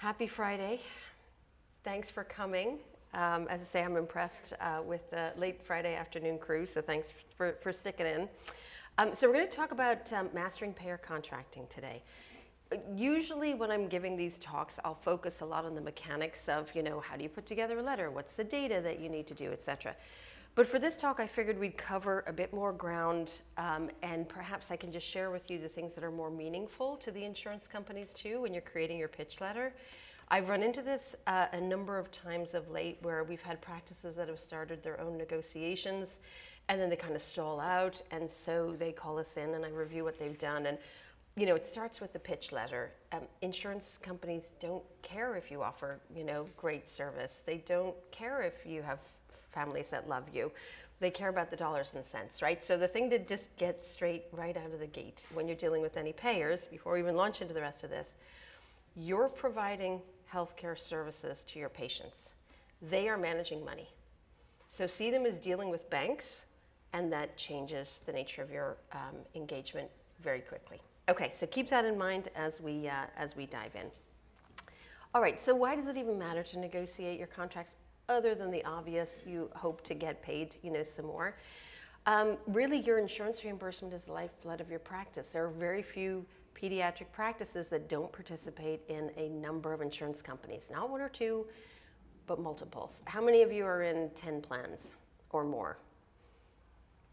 Happy Friday. Thanks for coming. As I say, I'm impressed with the late Friday afternoon crew, so thanks for sticking in. So we're going to talk about mastering payer contracting today. Usually when I'm giving these talks, I'll focus a lot on the mechanics of, how do you put together a letter? What's the data that you need to do, etc. But for this talk, I figured we'd cover a bit more ground, and perhaps I can just share with you the things that are more meaningful to the insurance companies too when you're creating your pitch letter. I've run into this a number of times of late where we've had practices that have started their own negotiations and then they kind of stall out, and so they call us in and I review what they've done. And it starts with the pitch letter. Insurance companies don't care if you offer, great service. They don't care if you have families that love you. They care about the dollars and cents, right? So the thing to just get straight right out of the gate when you're dealing with any payers, before we even launch into the rest of this, you're providing healthcare services to your patients. They are managing money. So see them as dealing with banks, and that changes the nature of your engagement very quickly. Okay, so keep that in mind as we dive in. All right, so why does it even matter to negotiate your contracts? Other than the obvious, you hope to get paid, some more. Really, your insurance reimbursement is the lifeblood of your practice. There are very few pediatric practices that don't participate in a number of insurance companies. Not one or two, but multiples. How many of you are in 10 plans or more?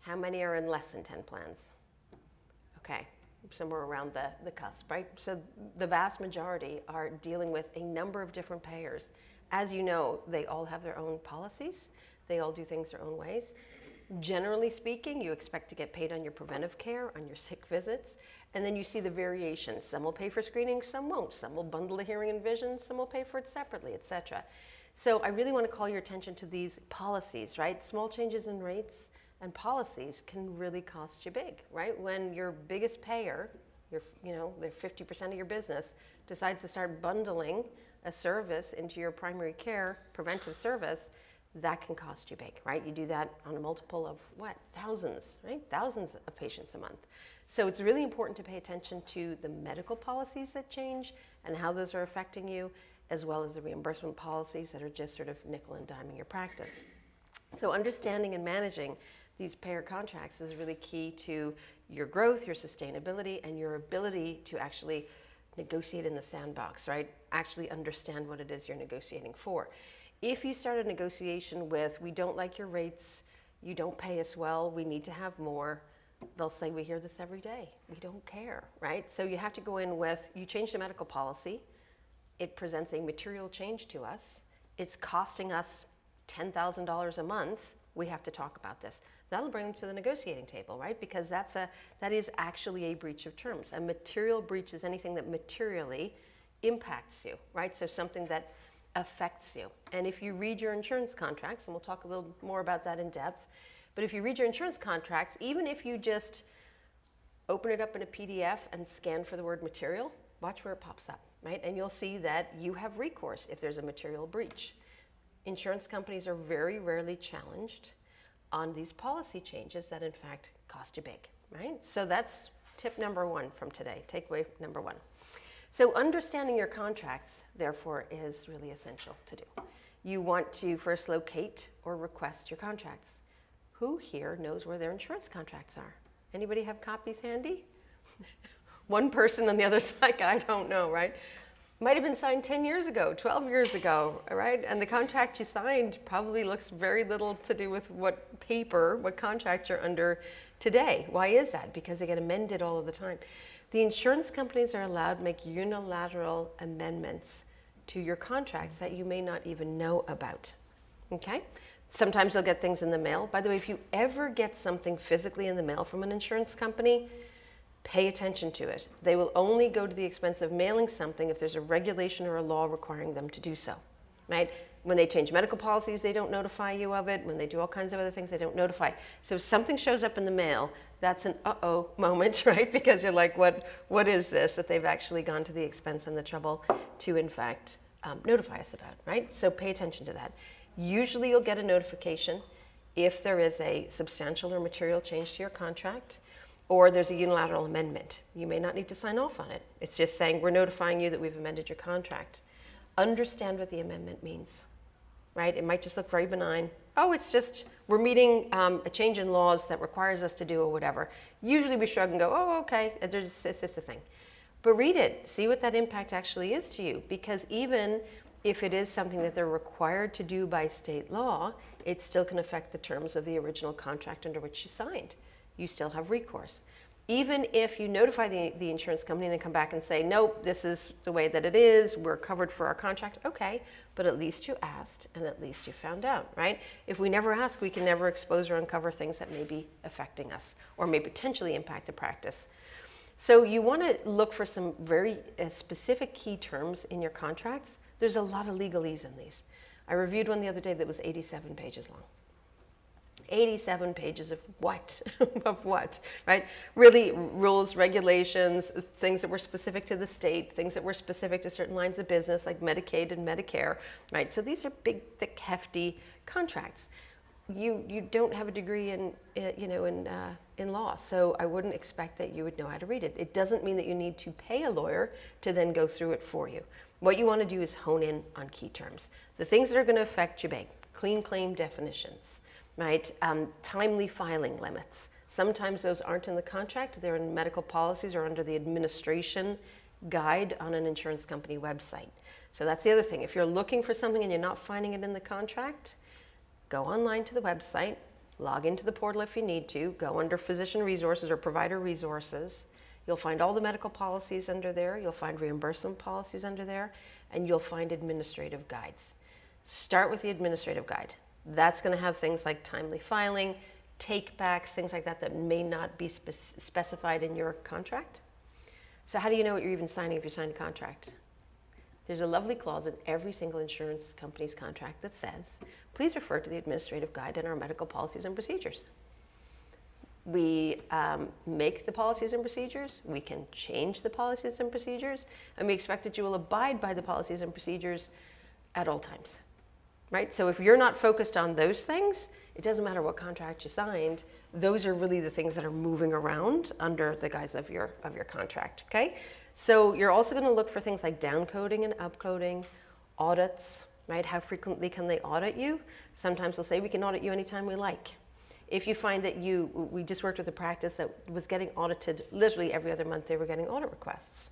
How many are in less than 10 plans? Okay, somewhere around the cusp, right? So the vast majority are dealing with a number of different payers. As you know, they all have their own policies. They all do things their own ways. Generally speaking, you expect to get paid on your preventive care, on your sick visits, and then you see the variations. Some will pay for screening, some won't. Some will bundle the hearing and vision, some will pay for it separately, etc. So I really want to call your attention to these policies, right? Small changes in rates and policies can really cost you big, right? When your biggest payer, they're 50% of your business, decides to start bundling a service into your primary care preventive service, that can cost you big, right? You do that on a multiple of thousands, right? Thousands of patients a month. So it's really important to pay attention to the medical policies that change and how those are affecting you, as well as the reimbursement policies that are just sort of nickel and diming your practice. So understanding and managing these payer contracts is really key to your growth, your sustainability, and your ability to actually negotiate in the sandbox, right? Actually understand what it is you're negotiating for. If you start a negotiation with, we don't like your rates, you don't pay us well, we need to have more, they'll say, we hear this every day, we don't care, right? So you have to go in with, you change the medical policy, it presents a material change to us, it's costing us $10,000 a month, we have to talk about this. That'll bring them to the negotiating table, right? Because that is actually a breach of terms. A material breach is anything that materially impacts you, right? So something that affects you. And if you read your insurance contracts, and we'll talk a little more about that in depth, but if you read your insurance contracts, even if you just open it up in a PDF and scan for the word material, watch where it pops up, right? And you'll see that you have recourse if there's a material breach. Insurance companies are very rarely challenged on these policy changes that in fact cost you big, right? So that's tip number one from today, takeaway number one. So understanding your contracts, therefore, is really essential to do. You want to first locate or request your contracts. Who here knows where their insurance contracts are? Anybody have copies handy? One person on the other side, I don't know, right? Might have been signed 10 years ago, 12 years ago, right? And the contract you signed probably looks very little to do with what contract you're under today. Why is that? Because they get amended all of the time. The insurance companies are allowed to make unilateral amendments to your contracts that you may not even know about, okay? Sometimes you'll get things in the mail. By the way, if you ever get something physically in the mail from an insurance company, pay attention to it. They will only go to the expense of mailing something if there's a regulation or a law requiring them to do so, right? When they change medical policies, they don't notify you of it. When they do all kinds of other things, they don't notify. So if something shows up in the mail, that's an uh-oh moment, right? Because you're like, what is this that they've actually gone to the expense and the trouble to, in fact, notify us about, right? So pay attention to that. Usually you'll get a notification if there is a substantial or material change to your contract, or there's a unilateral amendment. You may not need to sign off on it. It's just saying, we're notifying you that we've amended your contract. understand what the amendment means, right? It might just look very benign. Oh, it's just, we're meeting a change in laws that requires us to do or whatever. Usually we shrug and go, oh, okay, it's just a thing. But read it, see what that impact actually is to you, because even if it is something that they're required to do by state law, it still can affect the terms of the original contract under which you signed. You still have recourse. Even if you notify the insurance company and they come back and say, nope, this is the way that it is, we're covered for our contract, okay, but at least you asked and at least you found out, right? If we never ask, we can never expose or uncover things that may be affecting us or may potentially impact the practice. So you want to look for some very specific key terms in your contracts. There's a lot of legalese in these. I reviewed one the other day that was 87 pages long. 87 pages of what? Of what, right? Really rules, regulations, things that were specific to the state, things that were specific to certain lines of business like Medicaid and Medicare, right? So these are big, thick, hefty contracts. You don't have a degree in law, so I wouldn't expect that you would know how to read it. It doesn't mean that you need to pay a lawyer to then go through it for you. What you want to do is hone in on key terms. The things that are going to affect you big, clean claim definitions, right? Timely filing limits. Sometimes those aren't in the contract, they're in medical policies or under the administration guide on an insurance company website. So that's the other thing. If you're looking for something and you're not finding it in the contract, go online to the website, log into the portal if you need to, go under physician resources or provider resources. You'll find all the medical policies under there, you'll find reimbursement policies under there, and you'll find administrative guides. Start with the administrative guide. That's going to have things like timely filing, take-backs, things like that that may not be specified in your contract. So how do you know what you're even signing if you sign a contract? There's a lovely clause in every single insurance company's contract that says, please refer to the administrative guide and our medical policies and procedures. We make the policies and procedures, we can change the policies and procedures, and we expect that you will abide by the policies and procedures at all times, right? So if you're not focused on those things, it doesn't matter what contract you signed, those are really the things that are moving around under the guise of your contract, okay? So you're also going to look for things like downcoding and upcoding, audits, right? How frequently can they audit you? Sometimes they'll say we can audit you anytime we like. If you find that we just worked with a practice that was getting audited literally every other month, they were getting audit requests.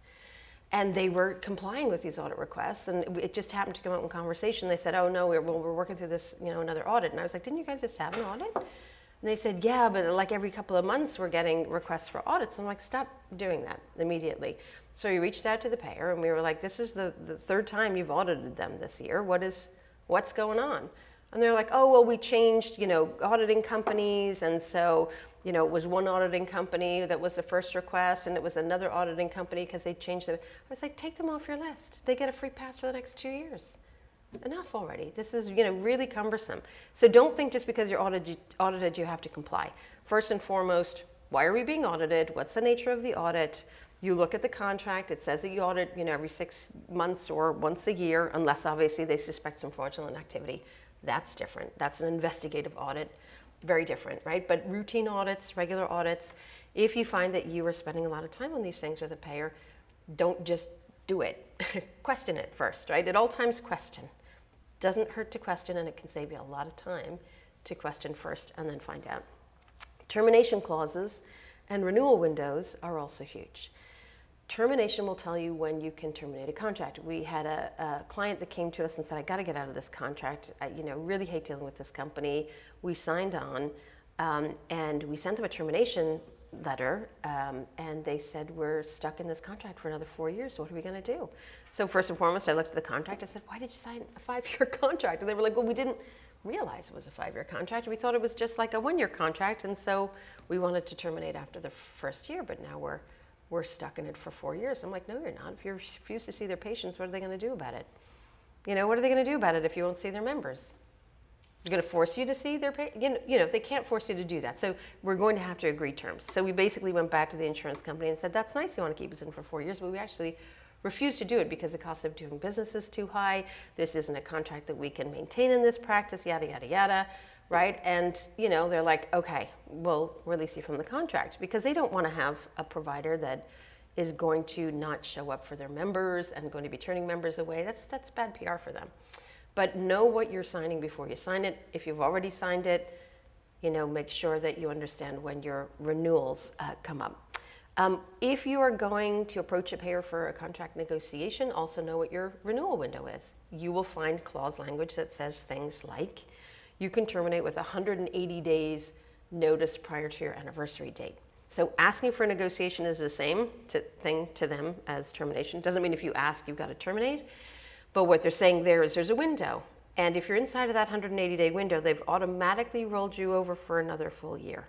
And they were complying with these audit requests, and it just happened to come out in conversation. They said, oh no, we're working through this, another audit. And I was like, didn't you guys just have an audit? And they said, yeah, but like every couple of months we're getting requests for audits. I'm like, stop doing that immediately. So we reached out to the payer and we were like, this is the third time you've audited them this year. What's going on? And they're like, oh, well, we changed, auditing companies. And so, it was one auditing company that was the first request and it was another auditing company because they changed them. I was like, take them off your list. They get a free pass for the next 2 years. Enough already. This is, really cumbersome. So don't think just because you're audited, you have to comply. First and foremost, why are we being audited? What's the nature of the audit? You look at the contract. It says that you audit, every 6 months or once a year, unless obviously they suspect some fraudulent activity. That's different. That's an investigative audit. Very different, right? But routine audits, regular audits, if you find that you are spending a lot of time on these things with a payer, don't just do it. Question it first, right? At all times, question. Doesn't hurt to question, and it can save you a lot of time to question first and then find out. Termination clauses and renewal windows are also huge. Termination will tell you when you can terminate a contract. We had a client that came to us and said, I got to get out of this contract. I really hate dealing with this company. We signed on and we sent them a termination letter and they said, we're stuck in this contract for another 4 years. What are we going to do? So first and foremost, I looked at the contract. I said, why did you sign a 5-year contract? And they were like, well, we didn't realize it was a 5-year contract. We thought it was just like a 1-year contract. And so we wanted to terminate after the first year, but now we're stuck in it for 4 years. I'm like, no, you're not. If you refuse to see their patients, what are they going to do about it? What are they going to do about it if you won't see their members? They're going to force you to see their patients? They can't force you to do that. So we're going to have to agree terms. So we basically went back to the insurance company and said, that's nice, you want to keep us in for 4 years, but we actually refuse to do it because the cost of doing business is too high. This isn't a contract that we can maintain in this practice, yada, yada, yada. Right? And, they're like, okay, we'll release you from the contract because they don't want to have a provider that is going to not show up for their members and going to be turning members away. That's bad PR for them. But know what you're signing before you sign it. If you've already signed it, make sure that you understand when your renewals come up. If you are going to approach a payer for a contract negotiation, also know what your renewal window is. You will find clause language that says things like, you can terminate with 180 days notice prior to your anniversary date. So asking for a negotiation is the same thing to them as termination. Doesn't mean if you ask, you've got to terminate. But what they're saying there is there's a window. And if you're inside of that 180-day window, they've automatically rolled you over for another full year.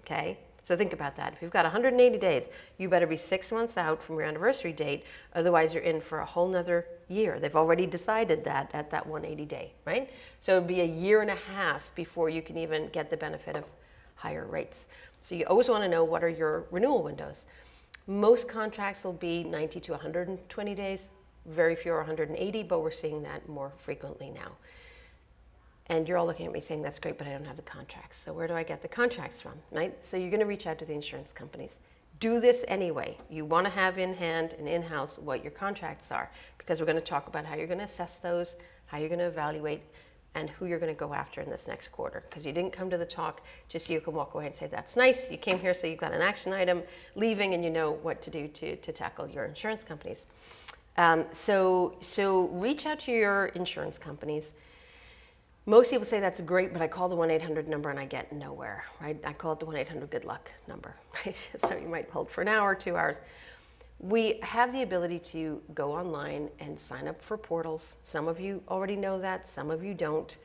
Okay? So think about that. If you've got 180 days, you better be 6 months out from your anniversary date. Otherwise, you're in for a whole nother year. They've already decided that at that 180 day, right? So it'd be a year and a half before you can even get the benefit of higher rates. So you always want to know what are your renewal windows. Most contracts will be 90 to 120 days. Very few are 180, but we're seeing that more frequently now. And you're all looking at me saying, that's great, but I don't have the contracts. So where do I get the contracts from, right? So you're going to reach out to the insurance companies. Do this anyway. You want to have in hand and in-house what your contracts are, because we're going to talk about how you're going to assess those, how you're going to evaluate, and who you're going to go after in this next quarter. Because you didn't come to the talk just so you can walk away and say, that's nice. You came here so you've got an action item, leaving, and you know what to do to tackle your insurance companies. So reach out to your insurance companies. Most people say that's great, but I call the 1-800 number and I get nowhere, right? I call it the 1-800 good luck number, right? So you might hold for an hour, 2 hours. We have the ability to go online and sign up for portals. Some of you already know that, some of you don't.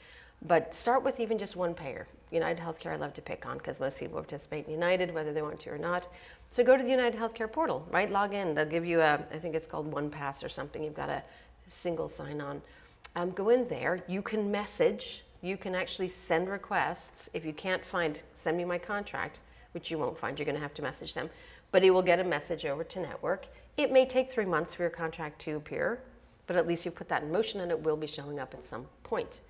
But start with even just one payer. United Healthcare I love to pick on because most people participate in United, whether they want to or not. So go to the United Healthcare portal, right? Log in. They'll give you I think it's called OnePass or something. You've got a single sign-on. Go in there. You can message. You can actually send requests. If you can't send me my contract, which you won't find. You're going to have to message them. But it will get a message over to network. It may take 3 months for your contract to appear, but at least you've put that in motion and it will be showing up at some point.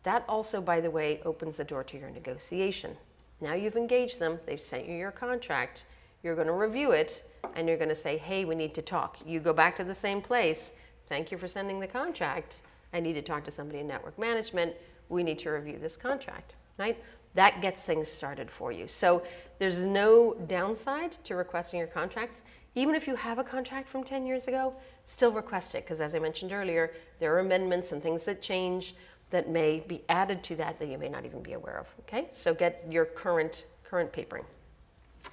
That also, by the way, opens the door to your negotiation. Now you've engaged them. They've sent you your contract. You're going to review it and you're going to say, hey, we need to talk. You go back to the same place. Thank you for sending the contract. I need to talk to somebody in network management. We need to review this contract, right? That gets things started for you. So there's no downside to requesting your contracts. Even if you have a contract from 10 years ago, still request it. Because as I mentioned earlier, there are amendments and things that change that may be added to that you may not even be aware of, okay? So get your current papering.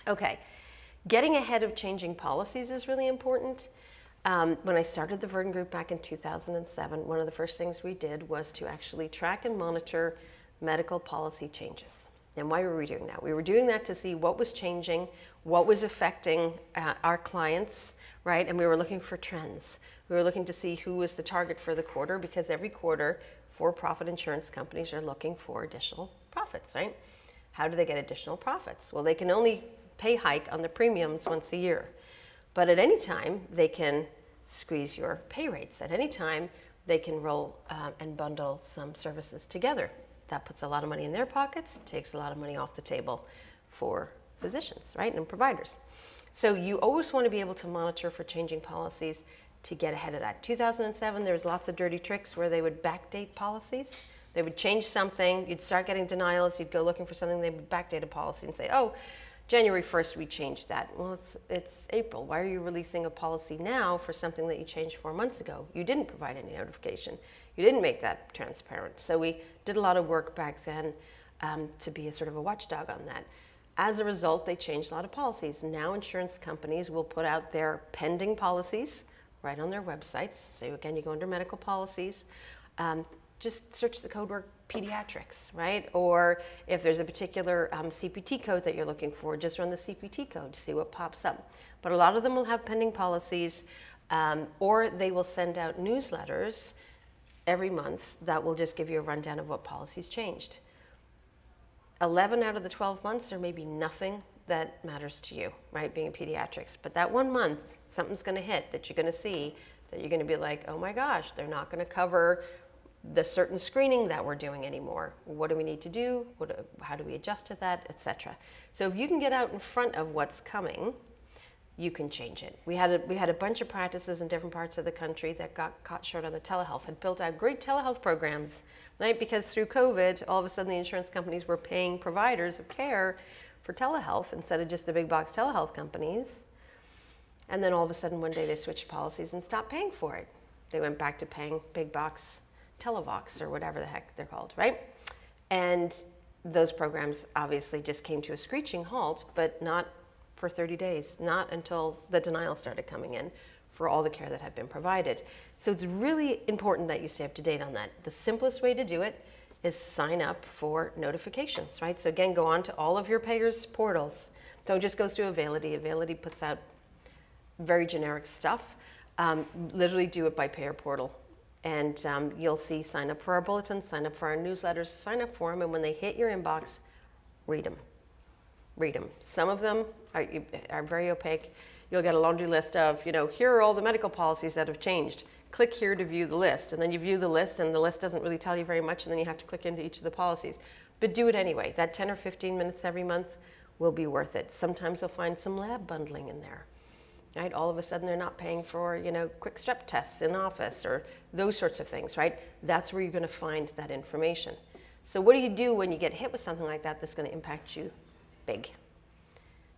Okay, getting ahead of changing policies is really important. When I started the Verdant Group back in 2007, one of the first things we did was to actually track and monitor medical policy changes. And why were we doing that? We were doing that to see what was changing, what was affecting our clients, right? And we were looking for trends. We were looking to see who was the target for the quarter, because every quarter, for-profit insurance companies are looking for additional profits, right? How do they get additional profits? Well, they can only pay hike on the premiums once a year. But at any time, they can squeeze your pay rates. At any time, they can roll and bundle some services together. That puts a lot of money in their pockets, takes a lot of money off the table for physicians, right, and providers. So you always want to be able to monitor for changing policies to get ahead of that. 2007, there was lots of dirty tricks where they would backdate policies. They would change something, you'd start getting denials, you'd go looking for something, they would backdate a policy and say, oh, January 1st, we changed that. Well, it's April. Why are you releasing a policy now for something that you changed 4 months ago? You didn't provide any notification. You didn't make that transparent. So we did a lot of work back then to be a sort of a watchdog on that. As a result, they changed a lot of policies. Now insurance companies will put out their pending policies right on their websites. So again, you go under medical policies. Just search the code word pediatrics, right? Or if there's a particular CPT code that you're looking for, just run the CPT code to see what pops up. But a lot of them will have pending policies, or they will send out newsletters every month that will just give you a rundown of what policies changed. 11 out of the 12 months, there may be nothing that matters to you, right, being in pediatrics. But that 1 month, something's going to hit that you're going to see, that you're going to be like, oh my gosh, they're not going to cover the certain screening that we're doing anymore. What do we need to do? How do we adjust to that, etc. So if you can get out in front of what's coming, you can change it. We had a bunch of practices in different parts of the country that got caught short on the telehealth and built out great telehealth programs, right? Because through COVID, all of a sudden the insurance companies were paying providers of care for telehealth instead of just the big box telehealth companies. And then all of a sudden one day they switched policies and stopped paying for it. They went back to paying big box Televox or whatever the heck they're called, right? And those programs obviously just came to a screeching halt, but not for 30 days, not until the denial started coming in for all the care that had been provided. So it's really important that you stay up to date on that. The simplest way to do it is sign up for notifications, right? So again, go on to all of your payers' portals. Don't just go through Availity. Availity puts out very generic stuff. Literally do it by payer portal. And you'll see sign up for our bulletins, sign up for our newsletters, sign up for them, and when they hit your inbox, read them. Read them. Some of them are very opaque. You'll get a laundry list of, here are all the medical policies that have changed. Click here to view the list. And then you view the list, and the list doesn't really tell you very much, and then you have to click into each of the policies. But do it anyway. That 10 or 15 minutes every month will be worth it. Sometimes you'll find some lab bundling in there. Right? All of a sudden they're not paying for, quick strep tests in office or those sorts of things, right? That's where you're going to find that information. So what do you do when you get hit with something like that that's going to impact you big?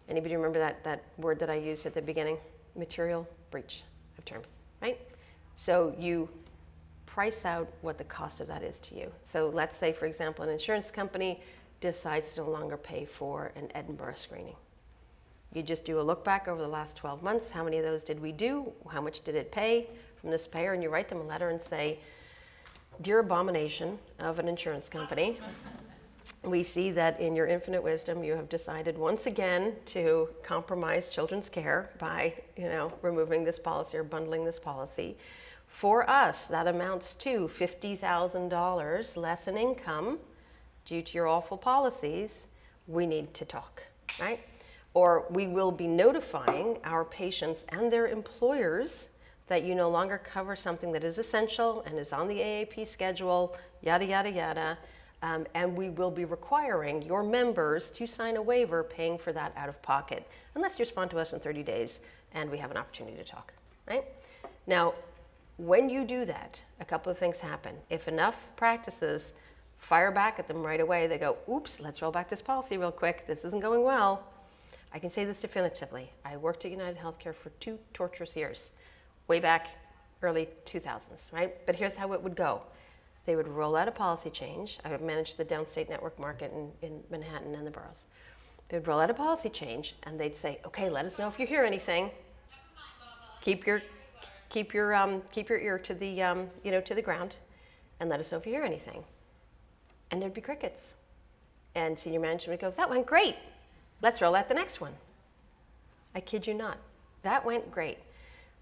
Anybody remember that word that I used at the beginning? Material breach of terms, right? So you price out what the cost of that is to you. So let's say, for example, an insurance company decides to no longer pay for an Edinburgh screening. You just do a look back over the last 12 months. How many of those did we do? How much did it pay from this payer? And you write them a letter and say, dear abomination of an insurance company, we see that in your infinite wisdom, you have decided once again to compromise children's care by, removing this policy or bundling this policy. For us, that amounts to $50,000 less in income due to your awful policies. We need to talk, right? Or we will be notifying our patients and their employers that you no longer cover something that is essential and is on the AAP schedule, yada, yada, yada. And we will be requiring your members to sign a waiver paying for that out of pocket, unless you respond to us in 30 days and we have an opportunity to talk, right? Now, when you do that, a couple of things happen. If enough practices fire back at them right away, they go, oops, let's roll back this policy real quick. This isn't going well. I can say this definitively. I worked at United Healthcare for 2 torturous years, way back early 2000s, right? But here's how it would go. They would roll out a policy change. I managed the downstate network market in Manhattan and the boroughs. They would roll out a policy change, and they'd say, okay, let us know if you hear anything. Keep your ear to the, to the ground, and let us know if you hear anything. And there'd be crickets. And senior management would go, that went great. Let's roll out the next one. I kid you not. That went great.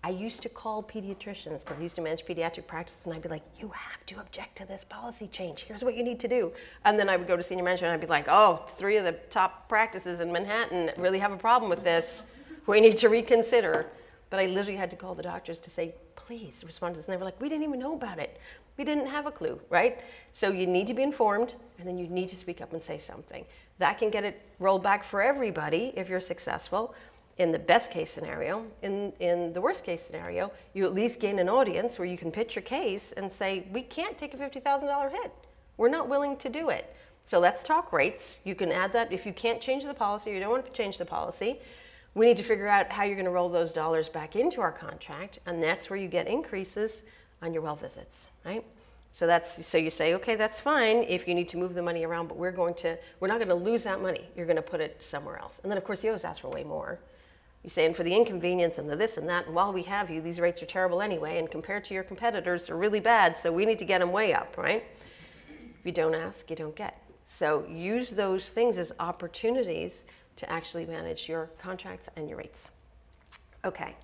I used to call pediatricians because I used to manage pediatric practices, and I'd be like, you have to object to this policy change. Here's what you need to do. And then I would go to senior management and I'd be like, oh, 3 of the top practices in Manhattan really have a problem with this. We need to reconsider. But I literally had to call the doctors to say, please respond to this. And they were like, we didn't even know about it. We didn't have a clue, right? So you need to be informed, and then you need to speak up and say something. That can get it rolled back for everybody if you're successful. In the best case scenario, in the worst case scenario, you at least gain an audience where you can pitch your case and say, we can't take a $50,000 hit. We're not willing to do it. So let's talk rates. You can add that if you can't change the policy or you don't want to change the policy. We need to figure out how you're going to roll those dollars back into our contract, and that's where you get increases on your well visits, right? So you say, okay, that's fine if you need to move the money around, but we're not going to lose that money. You're going to put it somewhere else. And then of course you always ask for way more. You say, and for the inconvenience and the this and that, and while we have you, these rates are terrible anyway, and compared to your competitors, they're really bad, so we need to get them way up, right? If you don't ask, you don't get. So use those things as opportunities to actually manage your contracts and your rates. Okay.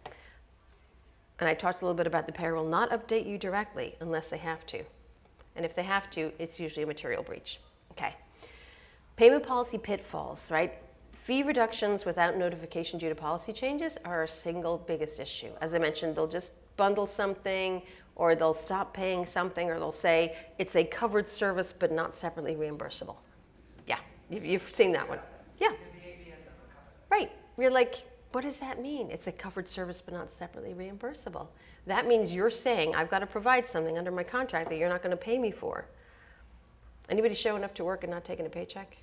And I talked a little bit about the payer will not update you directly unless they have to. And if they have to, it's usually a material breach. Okay. Payment policy pitfalls, right? Fee reductions without notification due to policy changes are our single biggest issue. As I mentioned, they'll just bundle something, or they'll stop paying something, or they'll say it's a covered service but not separately reimbursable. Yeah, you've seen that one. Yeah. Because the ABN doesn't cover it. Right. You're like, What does that mean? It's a covered service but not separately reimbursable. That means you're saying I've got to provide something under my contract that you're not going to pay me for. Anybody showing up to work and not taking a paycheck?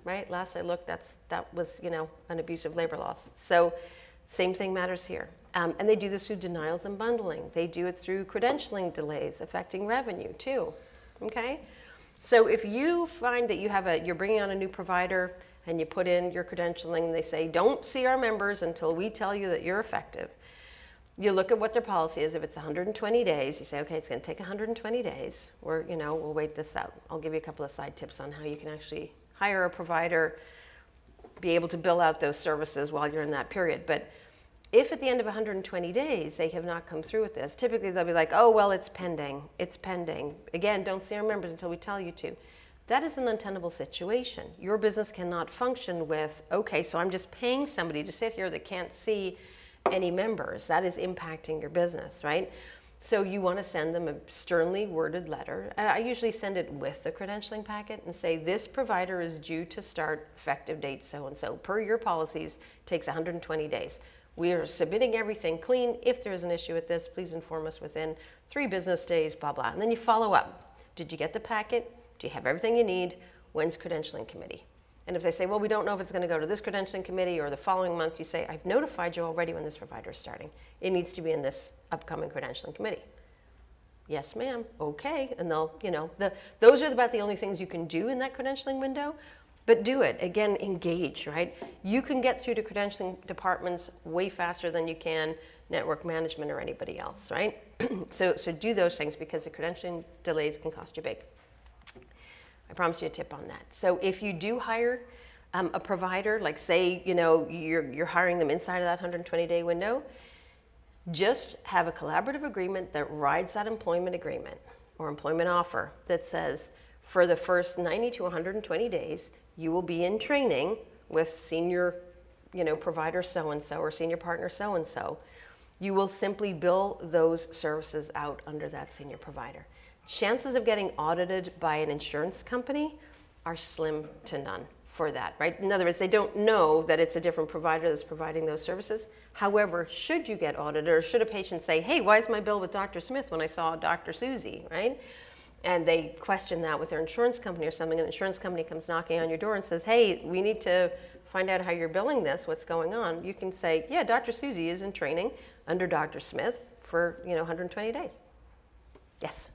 Right? Last I looked, that was, an abusive labor laws. So same thing matters here. And they do this through denials and bundling. They do it through credentialing delays affecting revenue too. Okay? So if you find that you're bringing on a new provider and you put in your credentialing and they say, don't see our members until we tell you that you're effective. You look at what their policy is. If it's 120 days, you say, okay, it's going to take 120 days, or, we'll wait this out. I'll give you a couple of side tips on how you can actually hire a provider, be able to bill out those services while you're in that period. But if at the end of 120 days they have not come through with this, typically they'll be like, oh, well, it's pending. It's pending. Again, don't see our members until we tell you to. That is an untenable situation. Your business cannot function with, okay, so I'm just paying somebody to sit here that can't see any members. That is impacting your business, right? So you want to send them a sternly worded letter. I usually send it with the credentialing packet and say, this provider is due to start effective date so-and-so. Per your policies, takes 120 days. We are submitting everything clean. If there is an issue with this, please inform us within 3 business days, blah, blah. And then you follow up. Did you get the packet? Do you have everything you need? When's credentialing committee? And if they say, well, we don't know if it's going to go to this credentialing committee or the following month, you say, I've notified you already when this provider is starting. It needs to be in this upcoming credentialing committee. Yes, ma'am. Okay. And they'll, those are about the only things you can do in that credentialing window. But do it. Again, engage, right? You can get through to credentialing departments way faster than you can network management or anybody else, right? So do those things because the credentialing delays can cost you big. I promise you a tip on that. So if you do hire a provider, like say, you're hiring them inside of that 120-day window, just have a collaborative agreement that rides that employment agreement or employment offer that says for the first 90 to 120 days, you will be in training with senior, provider so-and-so or senior partner so-and-so. You will simply bill those services out under that senior provider. Chances of getting audited by an insurance company are slim to none for that, right? In other words, they don't know that it's a different provider that's providing those services. However, should you get audited or should a patient say, hey, why is my bill with Dr. Smith when I saw Dr. Susie, right? And they question that with their insurance company or something, and the insurance company comes knocking on your door and says, hey, we need to find out how you're billing this, what's going on. You can say, yeah, Dr. Susie is in training under Dr. Smith for 120 days. Yes?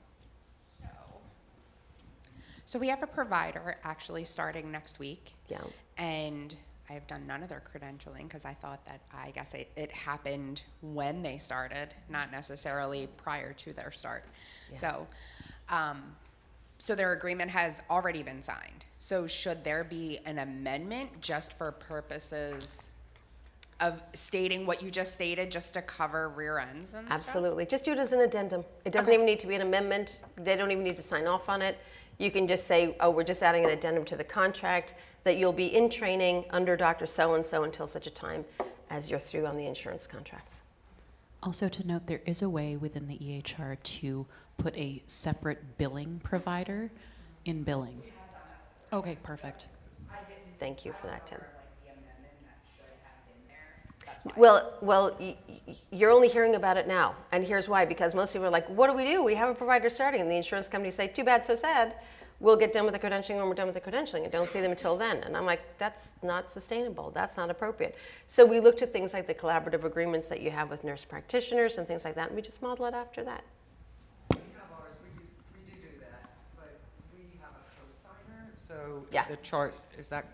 So we have a provider actually starting next week. Yeah. And I have done none of their credentialing because I thought that, I guess it happened when they started, not necessarily prior to their start. Yeah. So their agreement has already been signed. So should there be an amendment just for purposes of stating what you just stated, just to cover rear ends and Absolutely. Stuff? Just do it as an addendum. It doesn't even need to be an amendment. They don't even need to sign off on it. You can just say, oh, we're just adding an addendum to the contract that you'll be in training under Dr. So-and-so until such a time as you're through on the insurance contracts. Also to note, there is a way within the EHR to put a separate billing provider in billing. Okay, perfect. Thank you for that, Tim. Well, you're only hearing about it now, and here's why. Because most people are like, what do? We have a provider starting, and the insurance companies say, too bad, so sad. We'll get done with the credentialing when we're done with the credentialing, and don't see them until then. And I'm like, that's not sustainable. That's not appropriate. So we looked at things like the collaborative agreements that you have with nurse practitioners and things like that, and we just model it after that. We have ours. We do that, but we have a co-signer. So yeah. The chart, is that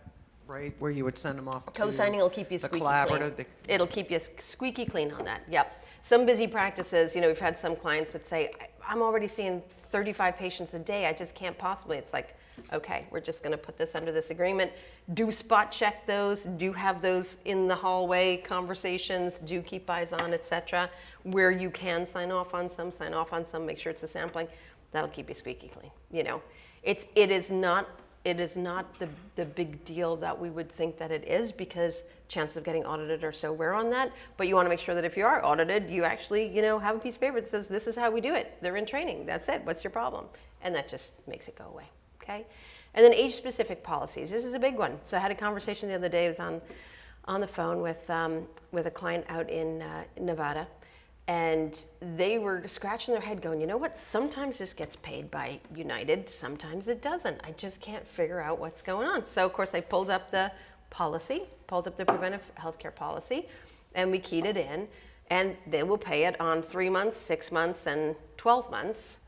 right, where you would send them off to co-signing will keep you the squeaky collaborative, clean. It'll keep you squeaky clean on that. Yep. Some busy practices, we've had some clients that say, I'm already seeing 35 patients a day. I just can't possibly. It's like, okay, we're just going to put this under this agreement. Do spot check those. Do have those in the hallway conversations. Do keep eyes on, etc. Where you can sign off on some, make sure it's a sampling. That'll keep you squeaky clean. It is not the big deal that we would think that it is, because chances of getting audited are so rare on that. But you want to make sure that if you are audited, you actually, have a piece of paper that says, this is how we do it. They're in training. That's it. What's your problem? And that just makes it go away. Okay? And then age-specific policies. This is a big one. So I had a conversation the other day. It was on the phone with a client out in Nevada, and they were scratching their head going, you know what, sometimes this gets paid by United, sometimes it doesn't. I just can't figure out what's going on. So of course I pulled up the preventive healthcare policy, and we keyed it in, and they will pay it on 3 months, 6 months, and 12 months.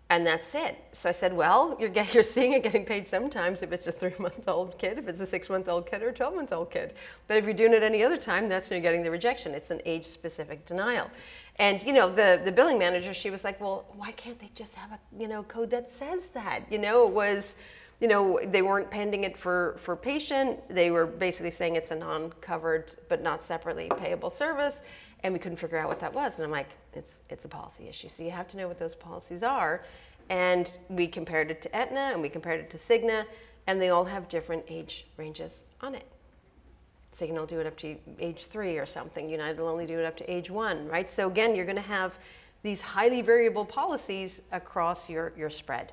And that's it. So I said, well, you're seeing it getting paid sometimes if it's a 3-month-old kid, if it's a 6-month-old kid, or a 12-month-old kid. But if you're doing it any other time, that's when you're getting the rejection. It's an age-specific denial. And the billing manager, she was like, well, why can't they just have a code that says that? It was, they weren't pending it for patient. They were basically saying it's a non-covered but not separately payable service. And we couldn't figure out what that was. And I'm like, it's a policy issue. So you have to know what those policies are. And we compared it to Aetna and we compared it to Cigna, and they all have different age ranges on it. Cigna will do it up to age 3 or something. United will only do it up to age 1, right? So again, you're going to have these highly variable policies across your spread.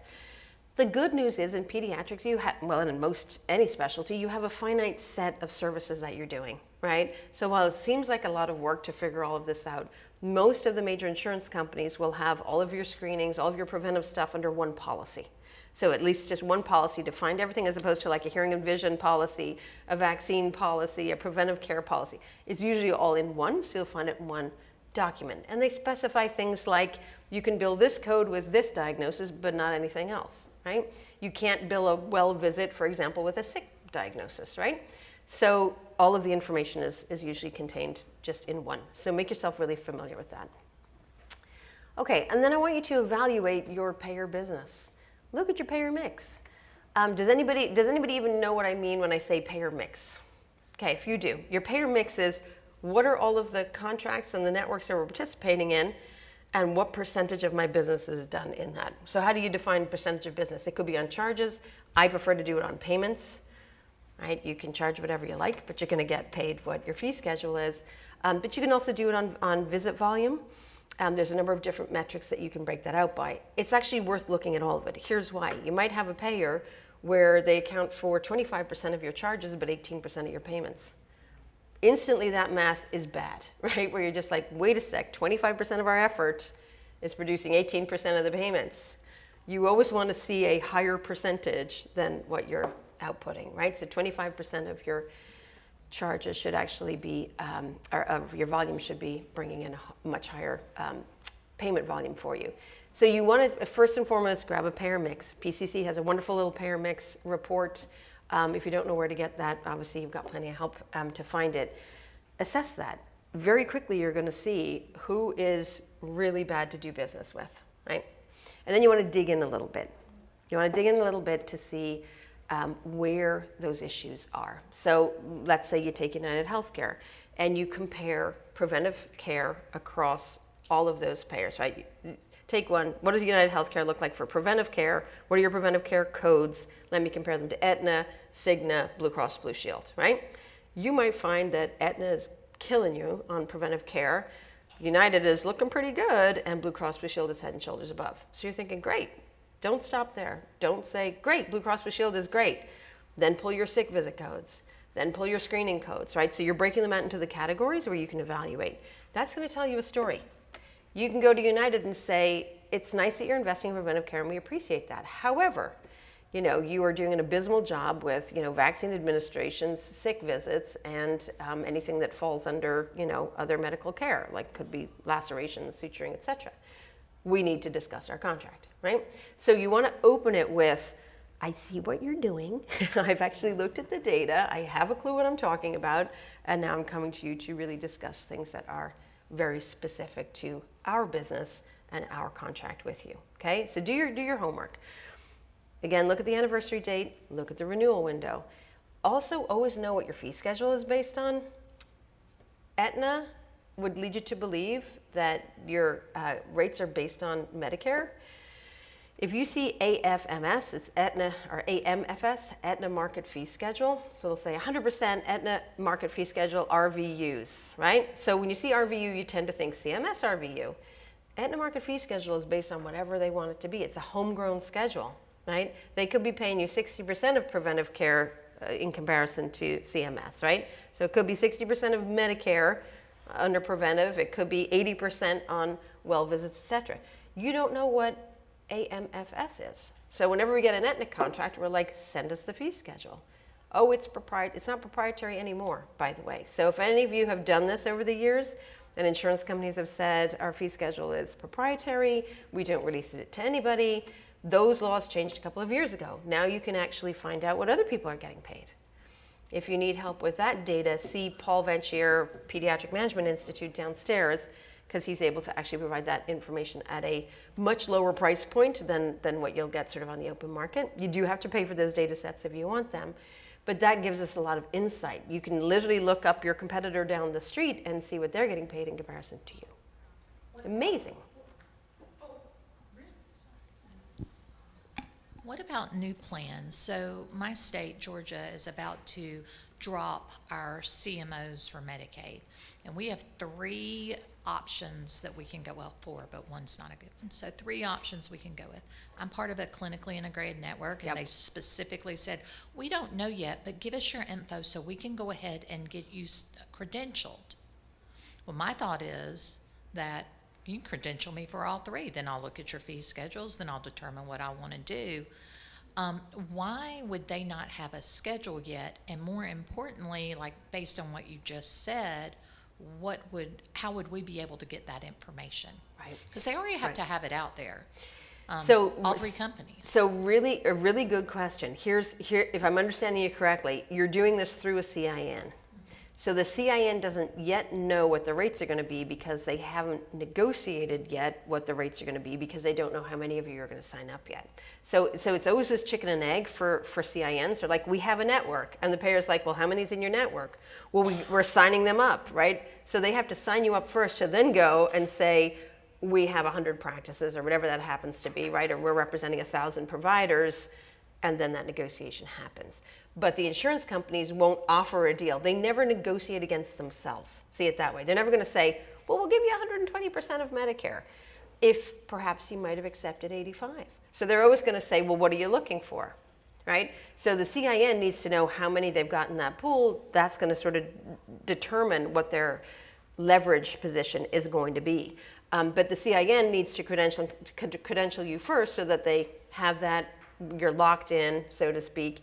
The good news is in pediatrics, and in any specialty, you have a finite set of services that you're doing, right? So while it seems like a lot of work to figure all of this out, most of the major insurance companies will have all of your screenings, all of your preventive stuff under one policy. So at least just one policy to find everything, as opposed to like a hearing and vision policy, a vaccine policy, a preventive care policy. It's usually all in one, so you'll find it in one document. And they specify things like you can bill this code with this diagnosis, but not anything else, right? You can't bill a well visit, for example, with a sick diagnosis, right? So all of the information is usually contained just in one. So make yourself really familiar with that. Okay, and then I want you to evaluate your payer business. Look at your payer mix. Does anybody even know what I mean when I say payer mix? Okay, if you do, your payer mix is what are all of the contracts and the networks that we're participating in, and what percentage of my business is done in that. So how do you define percentage of business? It could be on charges. I prefer to do it on payments, right? You can charge whatever you like, but you're going to get paid what your fee schedule is. But you can also do it on visit volume. There's a number of different metrics that you can break that out by. It's actually worth looking at all of it. Here's why. You might have a payer where they account for 25% of your charges, but 18% of your payments. Instantly that math is bad, right? Where you're just like, wait a sec, 25% of our effort is producing 18% of the payments. You always want to see a higher percentage than what you're outputting, right? So 25% of your charges should actually be, or of your volume should be bringing in a much higher payment volume for you. So you want to, first and foremost, grab a payer mix. PCC has a wonderful little payer mix report. If you don't know where to get that, obviously you've got plenty of help to find it. Assess that. Very quickly you're going to see who is really bad to do business with, right? And then you want to dig in a little bit. You want to dig in a little bit to see where those issues are. So let's say you take United Healthcare and you compare preventive care across all of those payers, right? Take one, what does United Healthcare look like for preventive care? What are your preventive care codes? Let me compare them to Aetna, Cigna, Blue Cross Blue Shield, right? You might find that Aetna is killing you on preventive care, United is looking pretty good, and Blue Cross Blue Shield is head and shoulders above. So you're thinking, great. Don't stop there. Don't say, great, Blue Cross Blue Shield is great. Then pull your sick visit codes. Then pull your screening codes, right? So you're breaking them out into the categories where you can evaluate. That's going to tell you a story. You can go to United and say, it's nice that you're investing in preventive care and we appreciate that. However, you are doing an abysmal job with, vaccine administrations, sick visits, and anything that falls under, other medical care, like could be lacerations, suturing, etc. We need to discuss our contract, right? So you want to open it with, I see what you're doing. I've actually looked at the data. I have a clue what I'm talking about. And now I'm coming to you to really discuss things that are very specific to our business and our contract with you, okay? So do your homework. Again, look at the anniversary date, look at the renewal window. Also, always know what your fee schedule is based on. Aetna would lead you to believe that your rates are based on Medicare. If you see AFMS, it's Aetna, or AMFS, Aetna Market Fee Schedule. So they'll say 100% Aetna Market Fee Schedule RVUs, right? So when you see RVU, you tend to think CMS RVU. Aetna Market Fee Schedule is based on whatever they want it to be. It's a homegrown schedule, right? They could be paying you 60% of preventive care in comparison to CMS, right? So it could be 60% of Medicare under preventive. It could be 80% on well visits, et cetera. You don't know what AMFS is. So whenever we get an Aetna contract, we're like, send us the fee schedule. Oh, it's not proprietary anymore, by the way. So if any of you have done this over the years, and insurance companies have said our fee schedule is proprietary, we don't release it to anybody, those laws changed a couple of years ago. Now you can actually find out what other people are getting paid. If you need help with that data, see Paul Venchier, Pediatric Management Institute downstairs, because he's able to actually provide that information at a much lower price point than what you'll get sort of on the open market. You do have to pay for those data sets if you want them, but that gives us a lot of insight. You can literally look up your competitor down the street and see what they're getting paid in comparison to you. Amazing. What about new plans? So my state, Georgia, is about to drop our CMOs for Medicaid. And we have 3 options that we can go, well, 4, but one's not a good one. So 3 options we can go with. I'm part of a clinically integrated network, and Yep. they specifically said, we don't know yet, but give us your info so we can go ahead and get you credentialed. Well, my thought is that you can credential me for all 3. Then I'll look at your fee schedules. Then I'll determine what I want to do. Why would they not have a schedule yet? And more importantly, like based on what you just said, how would we be able to get that information? Right. Because they already have Right. to have it out there. So all 3 companies. So really, a really good question. Here, if I'm understanding you correctly, you're doing this through a CIN. So the CIN doesn't yet know what the rates are going to be because they haven't negotiated yet what the rates are going to be because they don't know how many of you are going to sign up yet. So it's always this chicken and egg for CINs. They're like, we have a network. And the payer's like, well, how many's in your network? Well, we're signing them up, right? So they have to sign you up first to then go and say, we have 100 practices or whatever that happens to be, right? Or we're representing 1,000 providers. And then that negotiation happens. But the insurance companies won't offer a deal. They never negotiate against themselves. See it that way. They're never going to say, well, we'll give you 120% of Medicare, if perhaps you might have accepted 85. So they're always going to say, well, what are you looking for, right? So the CIN needs to know how many they've got in that pool. That's going to sort of determine what their leverage position is going to be. But the CIN needs to credential you first so that they have that, you're locked in, so to speak.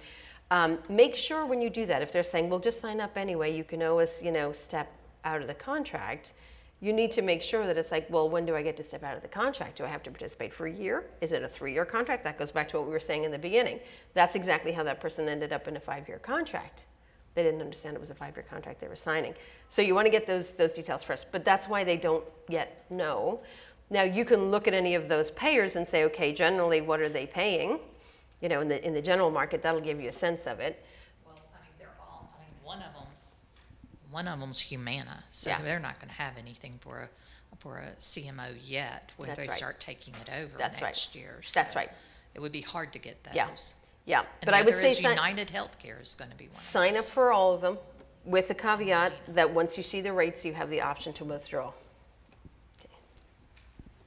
Make sure when you do that, if they're saying, well, just sign up anyway, you can always, step out of the contract. You need to make sure that it's like, well, when do I get to step out of the contract? Do I have to participate for a year? Is it a 3-year contract? That goes back to what we were saying in the beginning. That's exactly how that person ended up in a 5-year contract. They didn't understand it was a 5-year contract they were signing. So you want to get those details first, but that's why they don't yet know. Now you can look at any of those payers and say, okay, generally, what are they paying? In the general market, that'll give you a sense of it. Well, they're all, one of them's Humana, so Yeah. they're not going to have anything for a CMO yet when That's they right. start taking it over That's right. next year. That's So right. It would be hard to get those. Yeah. And But the I would other say is United Healthcare is going to be one. sign up for all of them with the caveat that once you see the rates, you have the option to withdraw.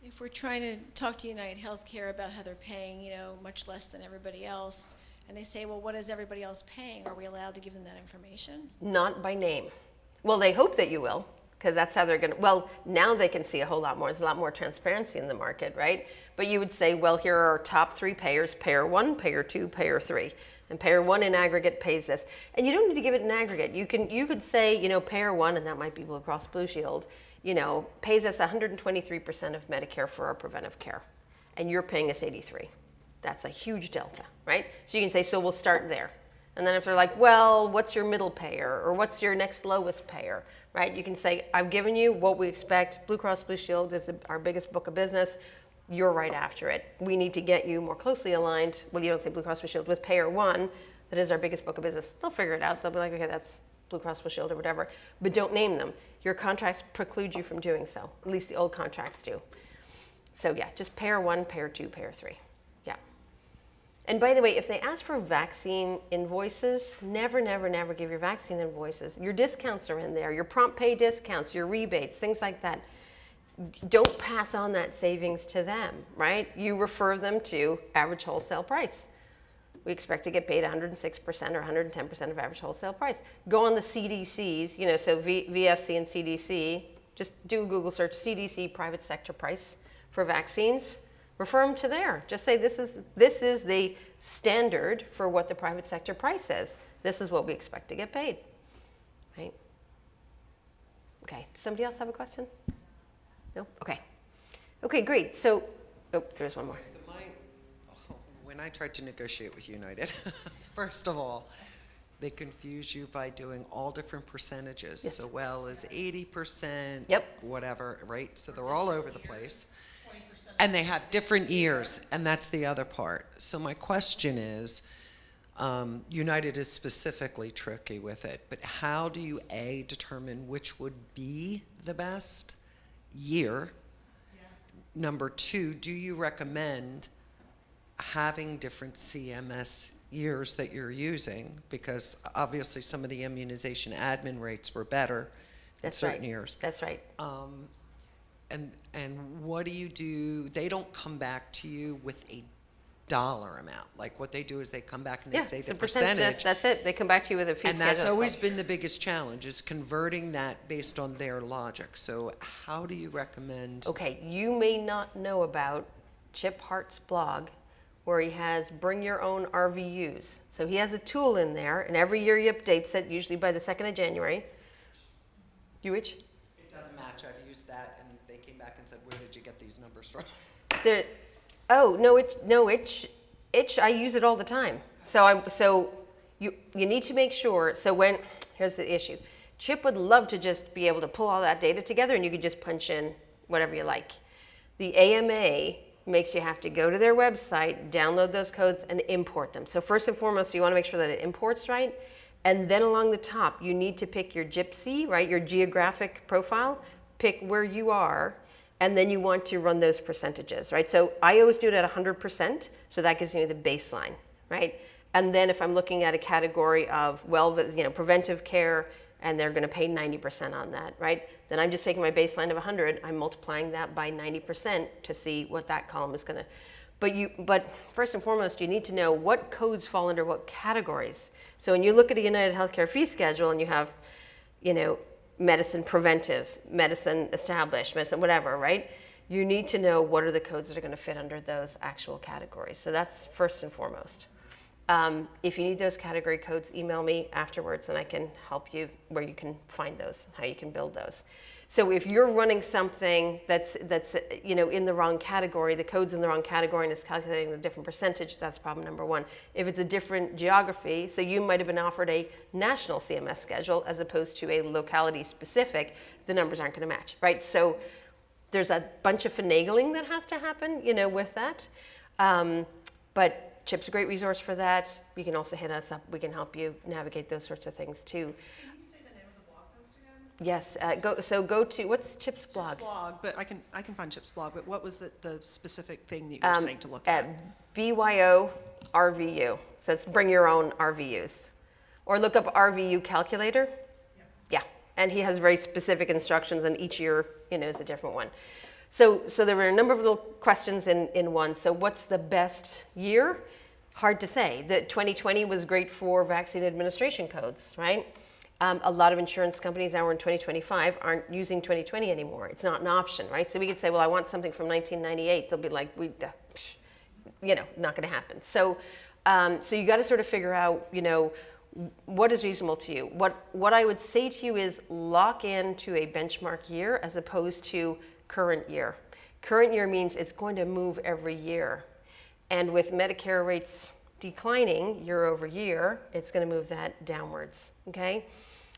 If we're trying to talk to United Healthcare about how they're paying, much less than everybody else, and they say, well, what is everybody else paying? Are we allowed to give them that information? Not by name. Well, they hope that you will, because that's how they're going to, well, now they can see a whole lot more. There's a lot more transparency in the market, right? But you would say, well, here are our top 3 payers, payer 1, payer 2, payer 3. And payer 1 in aggregate pays this. And you don't need to give it in aggregate. You could say, payer 1, and that might be Blue Cross Blue Shield, pays us 123% of Medicare for our preventive care. And you're paying us 83. That's a huge delta, right? So you can say, so we'll start there. And then if they're like, well, what's your middle payer? Or what's your next lowest payer, right? You can say, I've given you what we expect. Blue Cross Blue Shield is our biggest book of business. You're right after it. We need to get you more closely aligned. Well, you don't say Blue Cross Blue Shield with payer 1. That is our biggest book of business. They'll figure it out. They'll be like, okay, that's Blue Cross Blue Shield or whatever. But don't name them. Your contracts preclude you from doing so. At least the old contracts do. So yeah, just payer 1, payer 2, payer 3. Yeah. And by the way, if they ask for vaccine invoices, never give your vaccine invoices. Your discounts are in there, your prompt pay discounts, your rebates, things like that. Don't pass on that savings to them, right? You refer them to average wholesale price. we expect to get paid 106% or 110% of average wholesale price. Go on the CDCs, so VFC and CDC, just do a Google search, CDC private sector price for vaccines, refer them to there. Just say this is the standard for what the private sector price is. This is what we expect to get paid, right? Okay, does somebody else have a question? No? Okay. Okay, great. So, there's one more. So when I tried to negotiate with United, first of all, they confuse you by doing all different percentages. Yes. So well as 80%, Yep. whatever, right? So they're all over the place. And they have different years, and that's the other part. So my question is, United is specifically tricky with it, but how do you, A, determine which would be the best year? Number two, do you recommend having different CMS years that you're using? Because obviously some of the immunization admin rates were better in That's certain right. years. That's right. And what do you do? They don't come back to you with a dollar amount. Like what they do is they come back and they say it's the a percentage. That's it. They come back to you with a fee and schedule. that's always been the biggest challenge, is converting that based on their logic. So how do you recommend? Okay, you may not know about Chip Hart's blog, where he has bring your own RVUs. So he has a tool in there, and every year he updates it, usually by the 2nd of January. You which? It doesn't match. I've used that, and they came back and said, "Where did you get these numbers from?" There, oh no, itch. I use it all the time. So you need to make sure. So here's the issue. Chip would love to just be able to pull all that data together, and you could just punch in whatever you like. The AMA makes you have to go to their website, download those codes, and import them. So first and foremost, you want to make sure that it imports right. And then along the top, you need to pick your GPC, right, your geographic profile, pick where you are, and then you want to run those percentages, right? So I always do it at 100%, so that gives me the baseline, right? And then if I'm looking at a category of, preventive care, and they're going to pay 90% on that, right? Then I'm just taking my baseline of 100, I'm multiplying that by 90% to see what that column is going to. But first and foremost, you need to know what codes fall under what categories. So when you look at a United Healthcare fee schedule and you have, medicine preventive, medicine established, medicine whatever, right? You need to know what are the codes that are going to fit under those actual categories. So that's first and foremost. If you need those category codes, email me afterwards and I can help you where you can find those, how you can build those. So if you're running something that's in the wrong category, the code's in the wrong category and it's calculating a different percentage, that's problem number one. If it's a different geography, so you might have been offered a national CMS schedule as opposed to a locality specific, the numbers aren't going to match, right? So there's a bunch of finagling that has to happen, with that. But Chip's a great resource for that. You can also hit us up. We can help you navigate those sorts of things too. Can you say the name of the blog post again? Yes, go to, what's Chip's blog? Chip's blog, but I can find Chip's blog, but what was the specific thing that you were saying to look at? BYO RVU. So it's bring your own RVUs. Or look up RVU calculator. Yeah. And he has very specific instructions, and each year, is a different one. So there were a number of little questions in one. So what's the best year? Hard to say. The 2020 was great for vaccine administration codes, right? A lot of insurance companies now in 2025 aren't using 2020 anymore. It's not an option, right? So we could say, well, I want something from 1998. They'll be like, not going to happen. So you got to sort of figure out, what is reasonable to you. What I would say to you is lock into a benchmark year as opposed to current year. Current year means it's going to move every year. And with Medicare rates declining year over year, it's going to move that downwards, okay?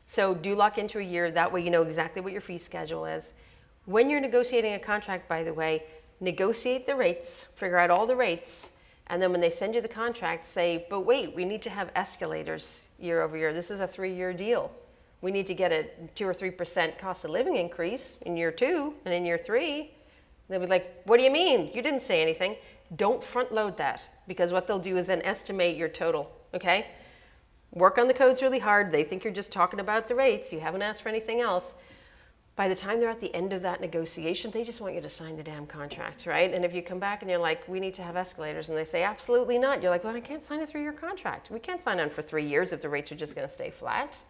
So do lock into a year. That way you know exactly what your fee schedule is. When you're negotiating a contract, by the way, negotiate the rates, figure out all the rates, and then when they send you the contract, say, but wait, we need to have escalators year over year. This is a 3-year deal. We need to get a 2 or 3% cost of living increase in year 2 and in year 3. They'll be like, what do you mean? You didn't say anything. Don't front load that, because what they'll do is then estimate your total, okay? Work on the codes really hard. They think you're just talking about the rates. You haven't asked for anything else. by the time they're at the end of that negotiation, they just want you to sign the damn contract, right? And if you come back and you're like, we need to have escalators, and they say, absolutely not. You're like, well, I can't sign a 3-year contract. We can't sign on for 3 years if the rates are just going to stay flat.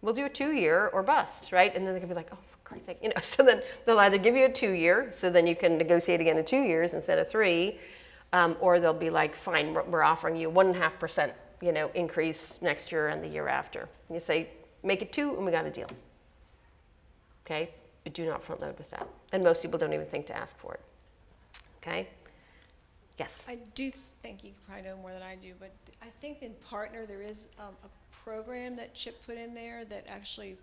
We'll do a 2-year or bust, right? And then they're going to be like, oh, for Christ's sake, so then they'll either give you a 2-year, so then you can negotiate again in 2 years instead of 3, or they'll be like, fine, we're offering you 1.5%, increase next year and the year after. And you say, make it 2, and we got a deal. Okay, but do not front load with that. And most people don't even think to ask for it. Okay? Yes? I do think you probably know more than I do, but I think in Partner there is a program that Chip put in there that actually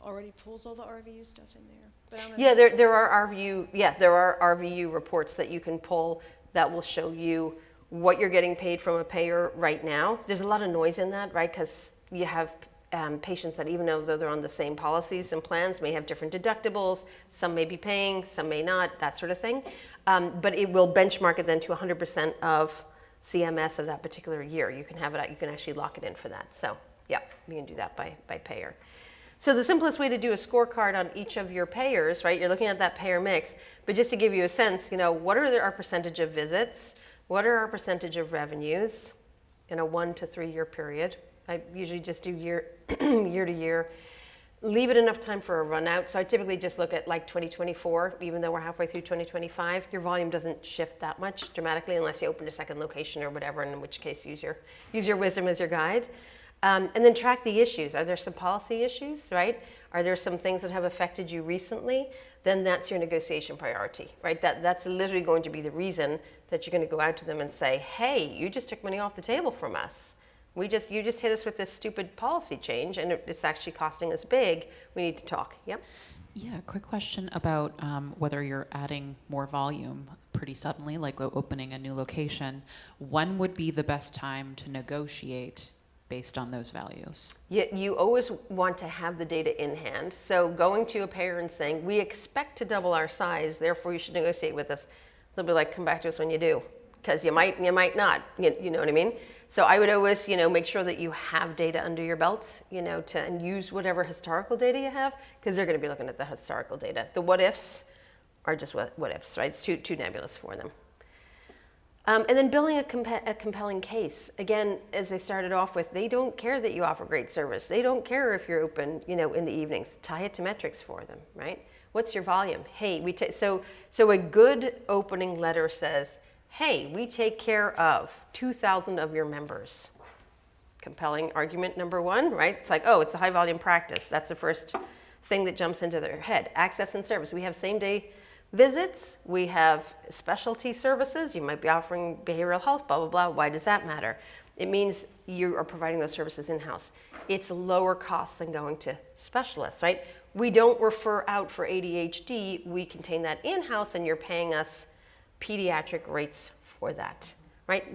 already pulls all the RVU stuff in there. But I don't know Yeah, there are RVU reports that you can pull that will show you what you're getting paid from a payer right now. There's a lot of noise in that, right? Because you have patients that, even though they're on the same policies and plans, may have different deductibles. Some may be paying, some may not, that sort of thing. But it will benchmark it then to 100% of CMS of that particular year. You can have it, you can actually lock it in for that. So yeah, you can do that by payer. So the simplest way to do a scorecard on each of your payers, right? You're looking at that payer mix, but just to give you a sense, what are our percentage of visits? What are our percentage of revenues in a 1 to 3 year period? I usually just do year to year. Leave it enough time for a run out. So I typically just look at like 2024, even though we're halfway through 2025. Your volume doesn't shift that much dramatically unless you open a second location or whatever, in which case use your wisdom as your guide. And then track the issues. Are there some policy issues, right? Are there some things that have affected you recently? Then that's your negotiation priority, right? That's literally going to be the reason that you're going to go out to them and say, hey, you just took money off the table from us. You just hit us with this stupid policy change, and it's actually costing us big. We need to talk. Yep. Yeah, quick question about whether you're adding more volume pretty suddenly, like opening a new location. When would be the best time to negotiate based on those values? You always want to have the data in hand. So going to a payer and saying, we expect to double our size, therefore you should negotiate with us. They'll be like, come back to us when you do. Because you might not, you know what I mean? So I would always, make sure that you have data under your belt, and use whatever historical data you have, because they're going to be looking at the historical data. The what ifs are just what ifs, right? It's too nebulous for them. And then building a compelling case. Again, as they started off with, they don't care that you offer great service. They don't care if you're open, in the evenings. Tie it to metrics for them, right? What's your volume? Hey, so a good opening letter says, hey, we take care of 2,000 of your members. Compelling argument number 1, right? It's like, oh, it's a high volume practice. That's the first thing that jumps into their head. Access and service. We have same day visits. We have specialty services. You might be offering behavioral health, blah, blah, blah. Why does that matter? It means you are providing those services in-house. It's lower cost than going to specialists, right? We don't refer out for ADHD. We contain that in-house, and you're paying us pediatric rates for that, right?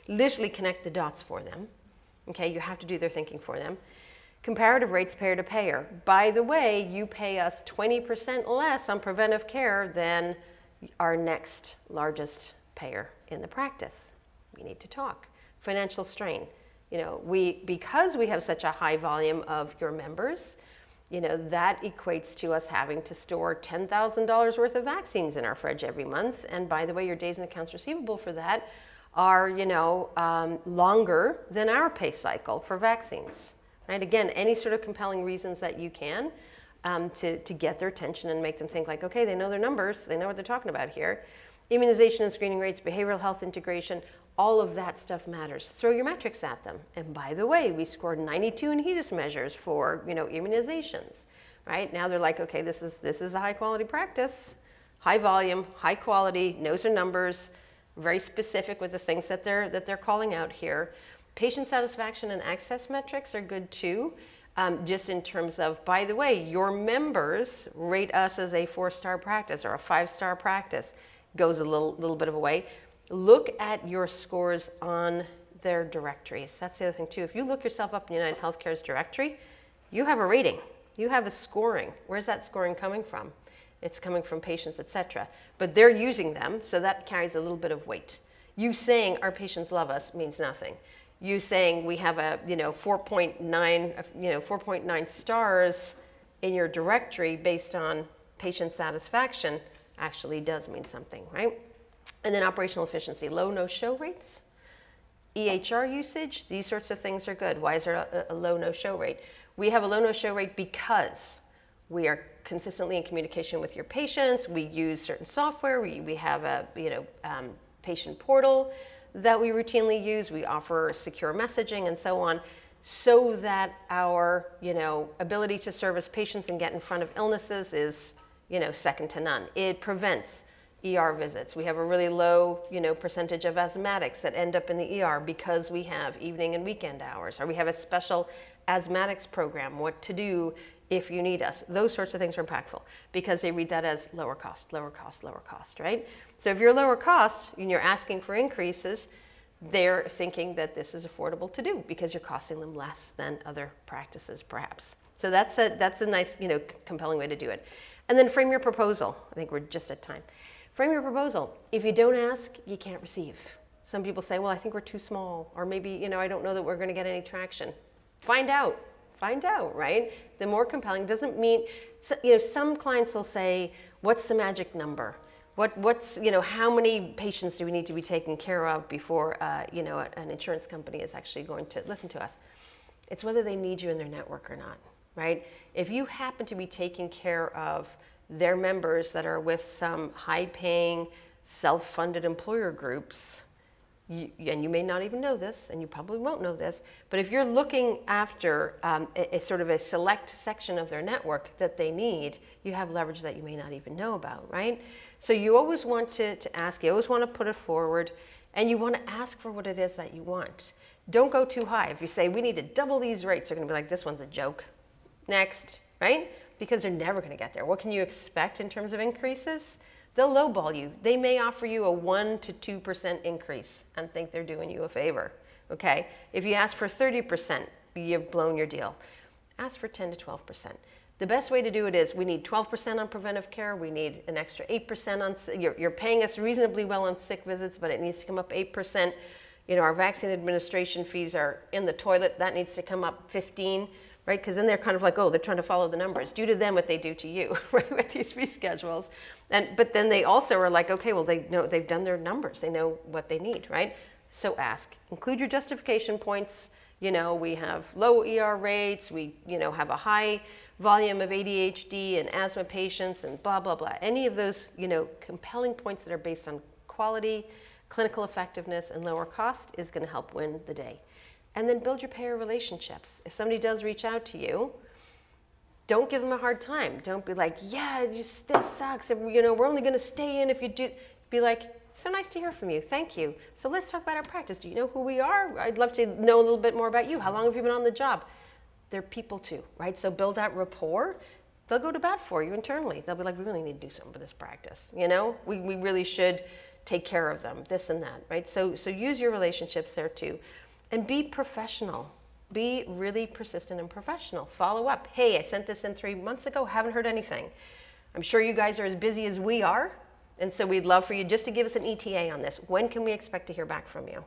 Literally connect the dots for them. Okay, you have to do their thinking for them. Comparative rates payer to payer. By the way, you pay us 20% less on preventive care than our next largest payer in the practice. We need to talk. Financial strain. Because we have such a high volume of your members, that equates to us having to store $10,000 worth of vaccines in our fridge every month. And by the way, your days in accounts receivable for that are, longer than our pay cycle for vaccines. Right? Again, any sort of compelling reasons that you can to get their attention and make them think like, okay, they know their numbers, they know what they're talking about here. Immunization and screening rates, behavioral health integration, all of that stuff matters. Throw your metrics at them. And by the way, we scored 92 in HEDIS measures for, immunizations, right? Now they're like, okay, this is a high quality practice, high volume, high quality, knows their numbers, very specific with the things that they're calling out here. Patient satisfaction and access metrics are good too, just in terms of, by the way, your members rate us as a 4-star practice or a 5-star practice. Goes a little bit of a way. Look at your scores on their directories. That's the other thing too. If you look yourself up in United Healthcare's directory, you have a rating. You have a scoring. Where's that scoring coming from? It's coming from patients, etc. But they're using them, so that carries a little bit of weight. You saying our patients love us means nothing. You saying we have a 4.9 stars in your directory based on patient satisfaction actually does mean something, right? And then operational efficiency, low no-show rates, EHR usage, these sorts of things are good. Why is there a low no-show rate? We have a low no-show rate because we are consistently in communication with your patients. We use certain software. We have a patient portal that we routinely use. We offer secure messaging and so on, so that our ability to service patients and get in front of illnesses is second to none. It prevents ER visits. We have a really low percentage of asthmatics that end up in the ER because we have evening and weekend hours, or we have a special asthmatics program, what to do if you need us. Those sorts of things are impactful because they read that as lower cost, lower cost, lower cost, right? So if you're lower cost and you're asking for increases, they're thinking that this is affordable to do because you're costing them less than other practices, perhaps. So that's a nice, compelling way to do it. And then frame your proposal. I think we're just at time. Frame your proposal. If you don't ask, you can't receive. Some people say, well, I think we're too small, or maybe, I don't know that we're going to get any traction. Find out, right? The more compelling doesn't mean, some clients will say, what's the magic number? What's how many patients do we need to be taken care of before, an insurance company is actually going to listen to us? It's whether they need you in their network or not, right? If you happen to be taking care of their members that are with some high-paying, self-funded employer groups, and you may not even know this, and you probably won't know this, but if you're looking after a sort of a select section of their network that they need, you have leverage that you may not even know about, right? So you always want to ask, you always want to put it forward, and you want to ask for what it is that you want. Don't go too high. If you say, we need to double these rates, they're going to be like, this one's a joke. Next, right? Because they're never going to get there. What can you expect in terms of increases? They'll lowball you. They may offer you a 1% to 2% increase and think they're doing you a favor, okay? If you ask for 30%, you've blown your deal. Ask for 10 to 12%. The best way to do it is we need 12% on preventive care. We need an extra 8% on, you're paying us reasonably well on sick visits, but it needs to come up 8%. Our vaccine administration fees are in the toilet. That needs to come up 15%. Right? Because then they're kind of like, oh, they're trying to follow the numbers. Do to them what they do to you, right? With these fee schedules. But then they also are like, okay, well, they've done their numbers. They know what they need, right? So ask. Include your justification points. We have low ER rates. We, have a high volume of ADHD and asthma patients and blah, blah, blah. Any of those, compelling points that are based on quality, clinical effectiveness, and lower cost is going to help win the day. And then build your payer relationships. If somebody does reach out to you, don't give them a hard time. Don't be like, yeah, this sucks. We're only going to stay in if you do. Be like, so nice to hear from you. Thank you. So let's talk about our practice. Do you know who we are? I'd love to know a little bit more about you. How long have you been on the job? They're people too, right? So build that rapport. They'll go to bat for you internally. They'll be like, we really need to do something with this practice. We really should take care of them, this and that, right? So use your relationships there too. And be professional. Be really persistent and professional. Follow up. Hey, I sent this in 3 months ago, haven't heard anything. I'm sure you guys are as busy as we are, and so we'd love for you just to give us an ETA on this. When can we expect to hear back from you,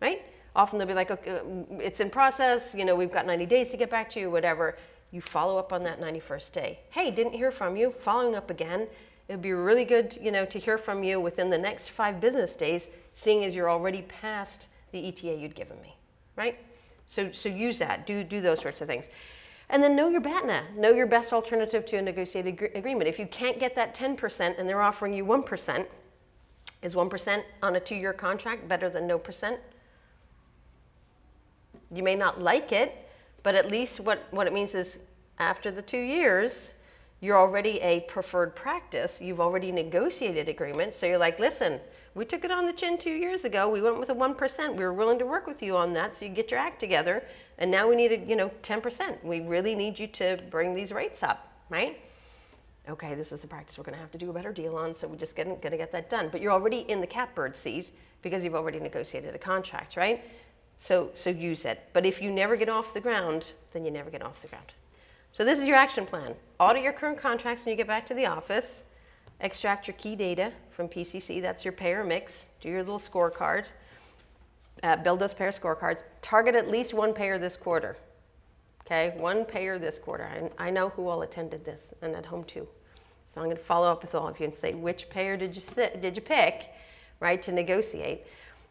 right? Often they'll be like, okay, it's in process, we've got 90 days to get back to you, whatever. You follow up on that 91st day. Hey, didn't hear from you, following up again. It would be really good, to hear from you within the next 5 business days, seeing as you're already past the ETA you'd given me. Right? So use that. Do those sorts of things. And then know your BATNA. Know your best alternative to a negotiated agreement. If you can't get that 10% and they're offering you 1%, is 1% on a 2-year contract better than no percent? You may not like it, but at least what it means is after the 2 years, you're already a preferred practice. You've already negotiated agreement. So you're like, listen, we took it on the chin 2 years ago. We went with a 1%. We were willing to work with you on that so you get your act together. And now we need 10%. We really need you to bring these rates up, right? Okay, this is the practice we're going to have to do a better deal on, so we're just going to get that done. But you're already in the catbird seat because you've already negotiated a contract, right? So use it. But if you never get off the ground, then you never get off the ground. So this is your action plan. Audit your current contracts when you get back to the office. Extract your key data from PCC. That's your payer mix. Do your little scorecard. Build those payer scorecards. Target at least one payer this quarter. Okay, one payer this quarter. I know who all attended this and at home too. So I'm going to follow up with all of you and say, which payer did you pick, right, to negotiate?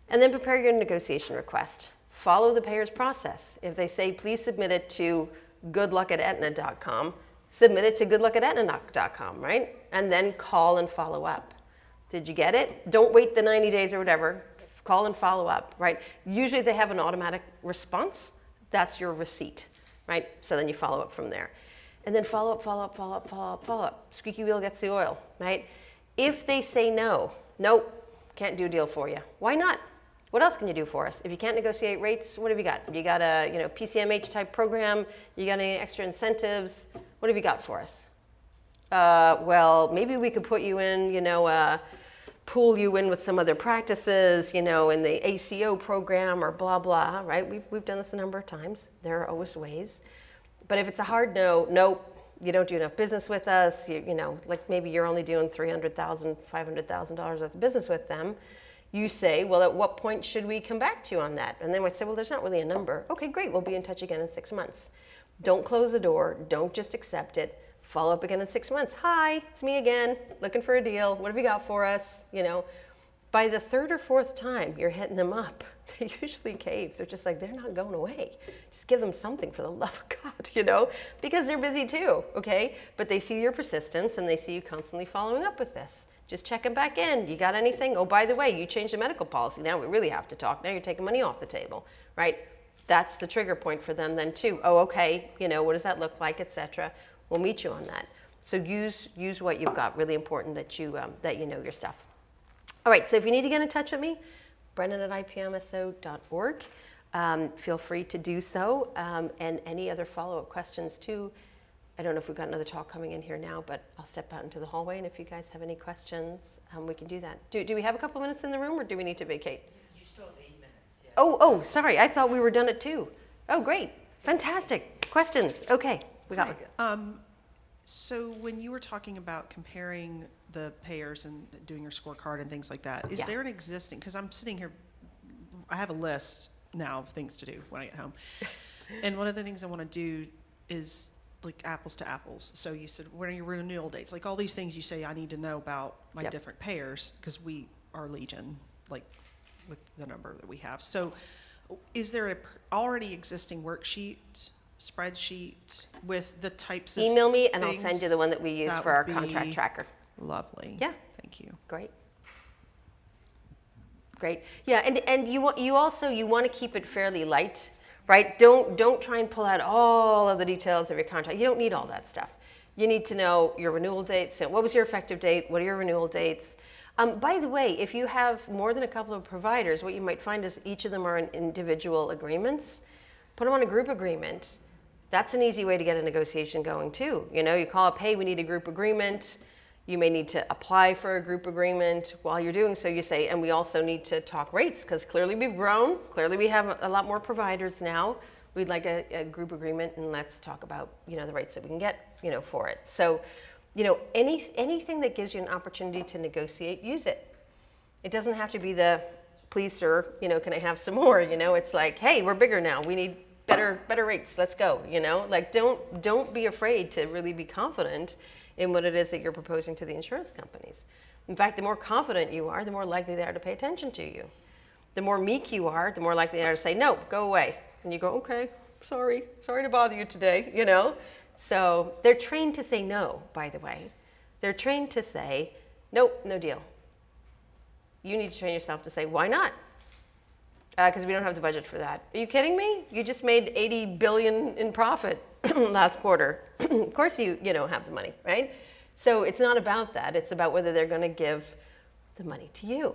And then prepare your negotiation request. Follow the payer's process. If they say, please submit it to goodluck@aetna.com, submit it to goodluck@aetna.com, right? And then call and follow up. Did you get it? Don't wait the 90 days or whatever. Call and follow up, right? Usually they have an automatic response. That's your receipt, right? So then you follow up from there. And then follow up, follow up, follow up, follow up, follow up. Squeaky wheel gets the oil, right? If they say no, nope, can't do a deal for you. Why not? What else can you do for us? If you can't negotiate rates, what have you got? You got a PCMH type program? You got any extra incentives? What have you got for us? Well, maybe we could put you in, pool you in with some other practices, in the ACO program or blah, blah, right? We've done this a number of times. There are always ways. But if it's a hard no, nope, you don't do enough business with us, like maybe you're only doing $300,000, $500,000 worth of business with them, you say, well, at what point should we come back to you on that? And they might say, well, there's not really a number. Okay, great, we'll be in touch again in 6 months. Don't close the door, don't just accept it. Follow up again in 6 months. Hi, it's me again, looking for a deal. What have you got for us? By the third or fourth time you're hitting them up, they usually cave. They're just like, they're not going away. Just give them something for the love of God, because they're busy too, okay? But they see your persistence and they see you constantly following up with this. Just checking back in. You got anything? Oh, by the way, you changed the medical policy. Now we really have to talk. Now you're taking money off the table, right? That's the trigger point for them then too. Oh, okay, what does that look like, etc. We'll meet you on that. So use what you've got. Really important that you know your stuff. All right, so if you need to get in touch with me, brennan@ipmso.org. Feel free to do so. And any other follow-up questions too. I don't know if we've got another talk coming in here now, but I'll step out into the hallway, and if you guys have any questions, we can do that. Do we have a couple minutes in the room, or do we need to vacate? You still have 8 minutes, yeah. Oh, sorry. I thought we were done at 2. Oh, great. Fantastic. Questions? Okay. We got Hi. So when you were talking about comparing the payers and doing your scorecard and things like that, is Yeah. there an existing, because I'm sitting here, I have a list now of things to do when I get home. And one of the things I want to do is like apples to apples. So you said, when are your renewal dates? Like all these things you say I need to know about my Yep. different payers, because we are legion, like with the number that we have. So is there a already existing worksheet, spreadsheet with the types of Email me, and I'll things? send you the one that we use That for our would contract be tracker. Lovely. Yeah. Thank you. Great. Great. Yeah, and you want to keep it fairly light, right? Don't try and pull out all of the details of your contract. You don't need all that stuff. You need to know your renewal dates. So what was your effective date? What are your renewal dates? By the way, if you have more than a couple of providers, what you might find is each of them are in individual agreements. Put them on a group agreement. That's an easy way to get a negotiation going too. You call up, hey, we need a group agreement. You may need to apply for a group agreement. While you're doing so, you say, and we also need to talk rates, because clearly we've grown. Clearly we have a lot more providers now. We'd like a group agreement, and let's talk about, the rates that we can get, for it. So, anything that gives you an opportunity to negotiate, use it. It doesn't have to be the, please sir, can I have some more? It's like, hey, we're bigger now. We need better rates. Let's go. Like don't be afraid to really be confident in what it is that you're proposing to the insurance companies. In fact, the more confident you are, the more likely they are to pay attention to you. The more meek you are, the more likely they are to say, no, go away. And you go, okay, sorry to bother you today, So they're trained to say no, by the way. They're trained to say, nope, no deal. You need to train yourself to say, why not? Because we don't have the budget for that. Are you kidding me? You just made $80 billion in profit last quarter. Of course you don't have the money, right? So it's not about that. It's about whether they're going to give the money to you.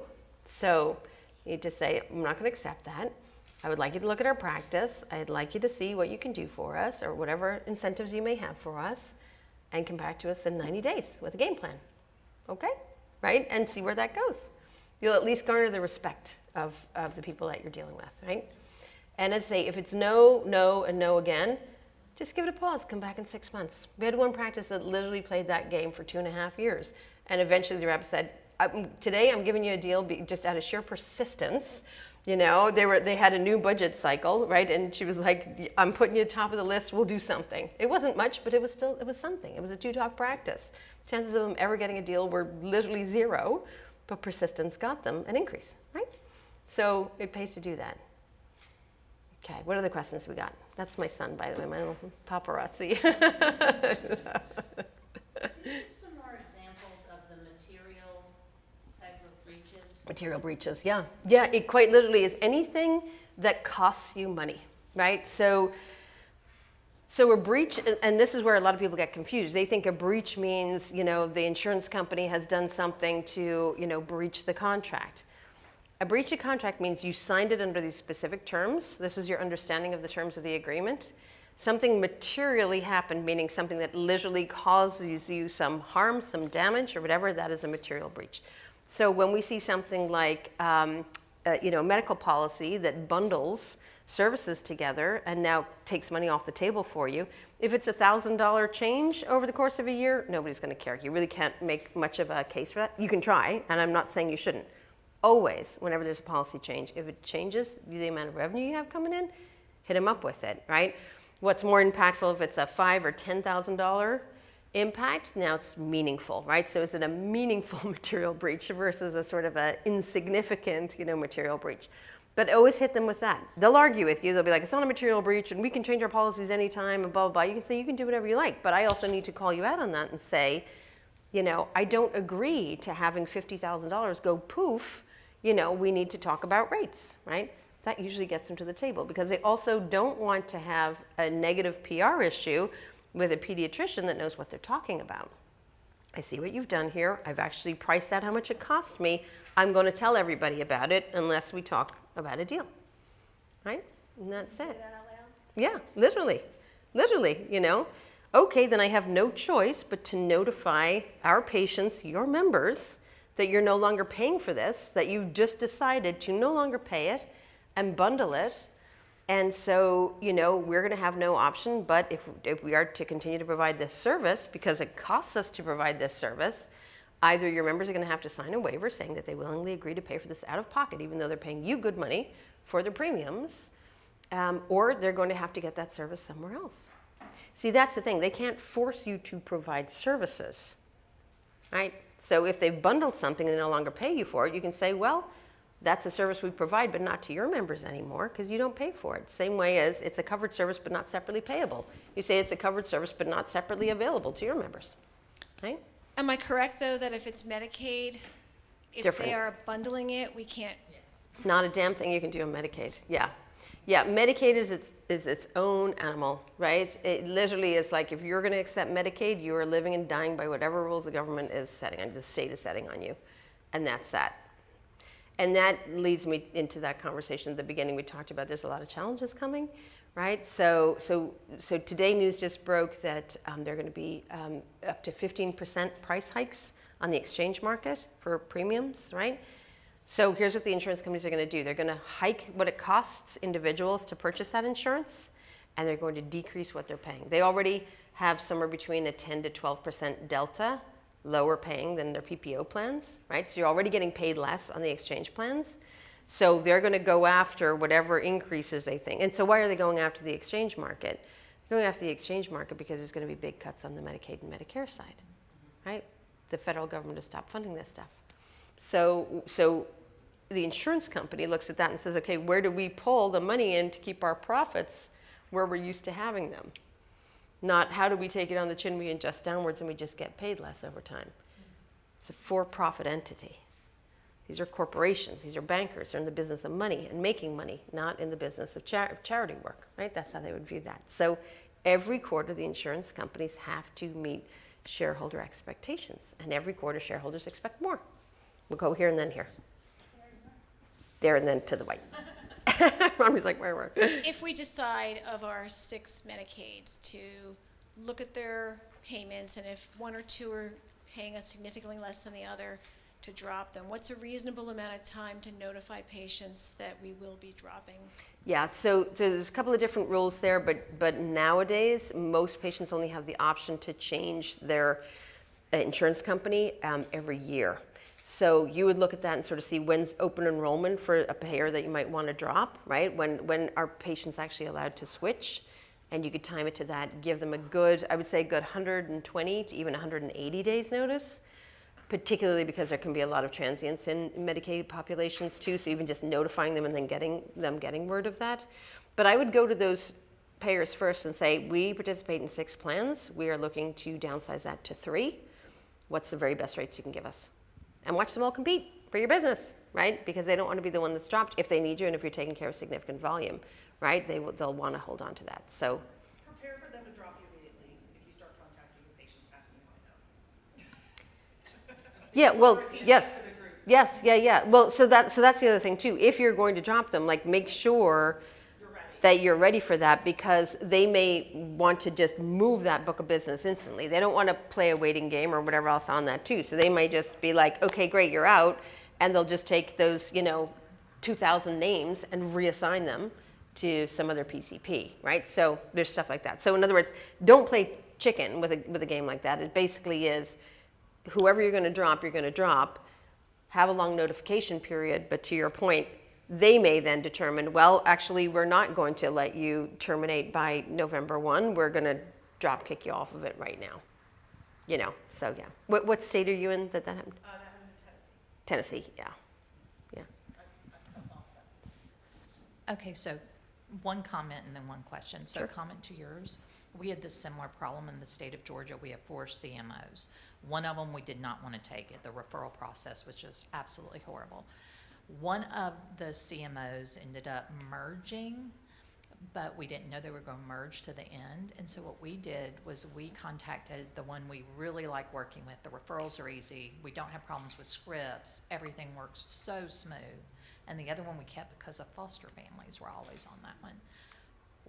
So you need to say, I'm not going to accept that. I would like you to look at our practice. I'd like you to see what you can do for us, or whatever incentives you may have for us, and come back to us in 90 days with a game plan. Okay? Right? And see where that goes. You'll at least garner the respect of the people that you're dealing with, right? And as I say, if it's no, no, and no again, just give it a pause. Come back in 6 months. We had one practice that literally played that game for 2.5 years. And eventually the rep said, Today I'm giving you a deal just out of sheer persistence. You know, they had a new budget cycle, right? And she was like, I'm putting you at the top of the list, we'll do something. It wasn't much, but it was something. It was a 2-talk practice. Chances of them ever getting a deal were literally 0, but persistence got them an increase, right? So it pays to do that. Okay, what other questions we got? That's my son, by the way, my little paparazzi. Some more examples of the material type of breaches. Material breaches, yeah. Yeah, it quite literally is anything that costs you money, right? So a breach, and this is where a lot of people get confused. They think a breach means, you know, the insurance company has done something to, you know, breach the contract. A breach of contract means you signed it under these specific terms. This is your understanding of the terms of the agreement. Something materially happened, meaning something that literally causes you some harm, some damage, or whatever, that is a material breach. So when we see something like, you know, medical policy that bundles services together and now takes money off the table for you, if it's $1,000 change over the course of a year, nobody's going to care. You really can't make much of a case for that. You can try, and I'm not saying you shouldn't. Always, whenever there's a policy change, if it changes the amount of revenue you have coming in, hit them up with it, right? What's more impactful if it's a $5,000 or $10,000 impact? Now it's meaningful, right? So is it a meaningful material breach versus a sort of a insignificant, you know, material breach? But always hit them with that. They'll argue with you. They'll be like, it's not a material breach, and we can change our policies anytime, and blah, blah, blah. You can say you can do whatever you like, but I also need to call you out on that and say, you know, I don't agree to having $50,000 go poof. You know, we need to talk about rates, right? That usually gets them to the table because they also don't want to have a negative PR issue with a pediatrician that knows what they're talking about. I see what you've done here. I've actually priced out how much it cost me. I'm going to tell everybody about it unless we talk about a deal, right? And that's it. Say that out loud? Yeah, literally, you know. Okay, then I have no choice but to notify our patients, your members, that you're no longer paying for this, that you've just decided to no longer pay it and bundle it. And so, you know, we're going to have no option, but if we are to continue to provide this service, because it costs us to provide this service, either your members are going to have to sign a waiver saying that they willingly agree to pay for this out of pocket, even though they're paying you good money for their premiums, or they're going to have to get that service somewhere else. See, that's the thing. They can't force you to provide services, right? So if they've bundled something and they no longer pay you for it, you can say, well, that's a service we provide, but not to your members anymore because you don't pay for it. Same way as it's a covered service, but not separately payable. You say it's a covered service, but not separately available to your members, right? Am I correct, though, that if it's Medicaid, if Different. they are bundling it, we can't? Not a damn thing you can do on Medicaid. Yeah. Yeah, Medicaid is its own animal, right? It literally is like if you're going to accept Medicaid, you are living and dying by whatever rules the government is setting on, the state is setting on you. And that's that. And that leads me into that conversation at the beginning we talked about. There's a lot of challenges coming, right? So today news just broke that there are going to be up to 15% price hikes on the exchange market for premiums, right? So here's what the insurance companies are going to do. They're going to hike what it costs individuals to purchase that insurance, and they're going to decrease what they're paying. They already have somewhere between a 10 to 12% delta, lower paying than their PPO plans, right? So you're already getting paid less on the exchange plans. So they're going to go after whatever increases they think. And so why are they going after the exchange market? They're going after the exchange market because there's going to be big cuts on the Medicaid and Medicare side, right? The federal government has stopped funding this stuff. So the insurance company looks at that and says, okay, where do we pull the money in to keep our profits where we're used to having them? Not how do we take it on the chin, we adjust downwards and we just get paid less over time. It's a for-profit entity. These are corporations, these are bankers. They're in the business of money and making money, not in the business of charity work, right? That's how they would view that. So every quarter, the insurance companies have to meet shareholder expectations. And every quarter, shareholders expect more. We'll go here and then here. There and then to the right. Mommy's like, where? If we decide of our 6 Medicaids to look at their payments, and if 1 or 2 are paying us significantly less than the other, to drop them, what's a reasonable amount of time to notify patients that we will be dropping? Yeah, so there's a couple of different rules there, but nowadays, most patients only have the option to change their insurance company every year. So you would look at that and sort of see when's open enrollment for a payer that you might want to drop, right? When are patients actually allowed to switch? And you could time it to that, give them a good, I would say a good 120 to even 180 days notice, particularly because there can be a lot of transients in Medicaid populations too, so even just notifying them and then getting word of that. But I would go to those payers first and say, we participate in 6 plans. We are looking to downsize that to 3. What's the very best rates you can give us? And watch them all compete for your business, right? Because they don't want to be the one that's dropped if they need you and if you're taking care of significant volume, right? They'll want to hold on to that. So Prepare for them to drop you immediately if you start contacting your patients asking how I know. yeah, well, yes. Yes, yeah. Well, so that's the other thing too. If you're going to drop them, like make sure that you're ready for that, because they may want to just move that book of business instantly. They don't want to play a waiting game or whatever else on that too. So they might just be like, okay, great, you're out. And they'll just take those, 2,000 names and reassign them to some other PCP, right? So there's stuff like that. So in other words, don't play chicken with a game like that. It basically is whoever you're going to drop, you're going to drop. Have a long notification period, but to your point, they may then determine, well, actually, we're not going to let you terminate by November 1. We're going to drop kick you off of it right now. So yeah. What state are you in that happened? That happened in Tennessee. Tennessee, yeah. Okay, so one comment and then one question. So comment to yours. We had this similar problem in the state of Georgia. We have 4 CMOs. One of them we did not want to take it. The referral process was just absolutely horrible. One of the CMOs ended up merging, but we didn't know they were going to merge to the end. And so what we did was we contacted the one we really like working with. The referrals are easy. We don't have problems with scripts. Everything works so smooth. And the other one we kept because of foster families were always on that one.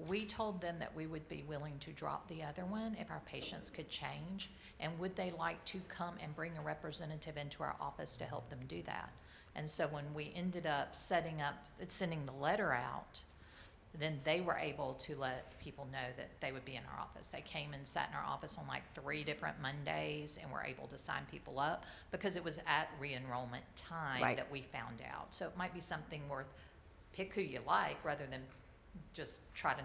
We told them that we would be willing to drop the other one if our patients could change, and would they like to come and bring a representative into our office to help them do that. And so when we ended up sending the letter out, then they were able to let people know that they would be in our office. They came and sat in our office on like 3 different Mondays and were able to sign people up because it was at re-enrollment time Right. that we found out. So it might be something worth, pick who you like rather than just try to,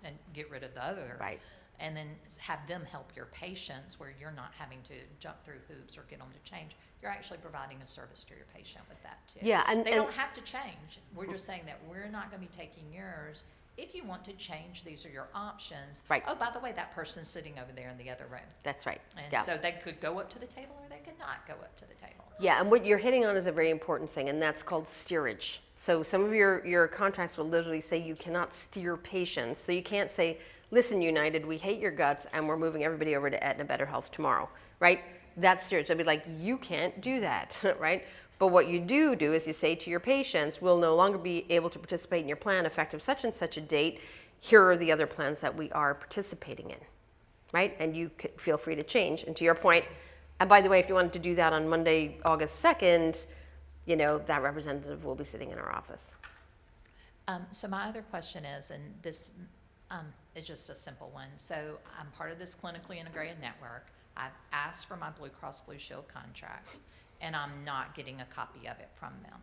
and get rid of the other. Right. And then have them help your patients where you're not having to jump through hoops or get them to change. You're actually providing a service to your patient with that too. Yeah, and they don't have to change. We're just saying that we're not going to be taking yours. If you want to change, these are your options. Right. Oh, by the way, that person's sitting over there in the other room. That's right. And yeah. so they could go up to the table or they could not go up to the table. Yeah, and what you're hitting on is a very important thing, and that's called steerage. So some of your contracts will literally say you cannot steer patients. So you can't say, listen, United, we hate your guts, and we're moving everybody over to Aetna Better Health tomorrow, right? That's steerage. They'll be like, you can't do that, right? But what you do is you say to your patients, we'll no longer be able to participate in your plan effective such and such a date. Here are the other plans that we are participating in, right? And you feel free to change. And to your point, and by the way, if you wanted to do that on Monday, August 2nd, that representative will be sitting in our office. So my other question is, and this is just a simple one. So I'm part of this clinically integrated network. I've asked for my Blue Cross Blue Shield contract, and I'm not getting a copy of it from them.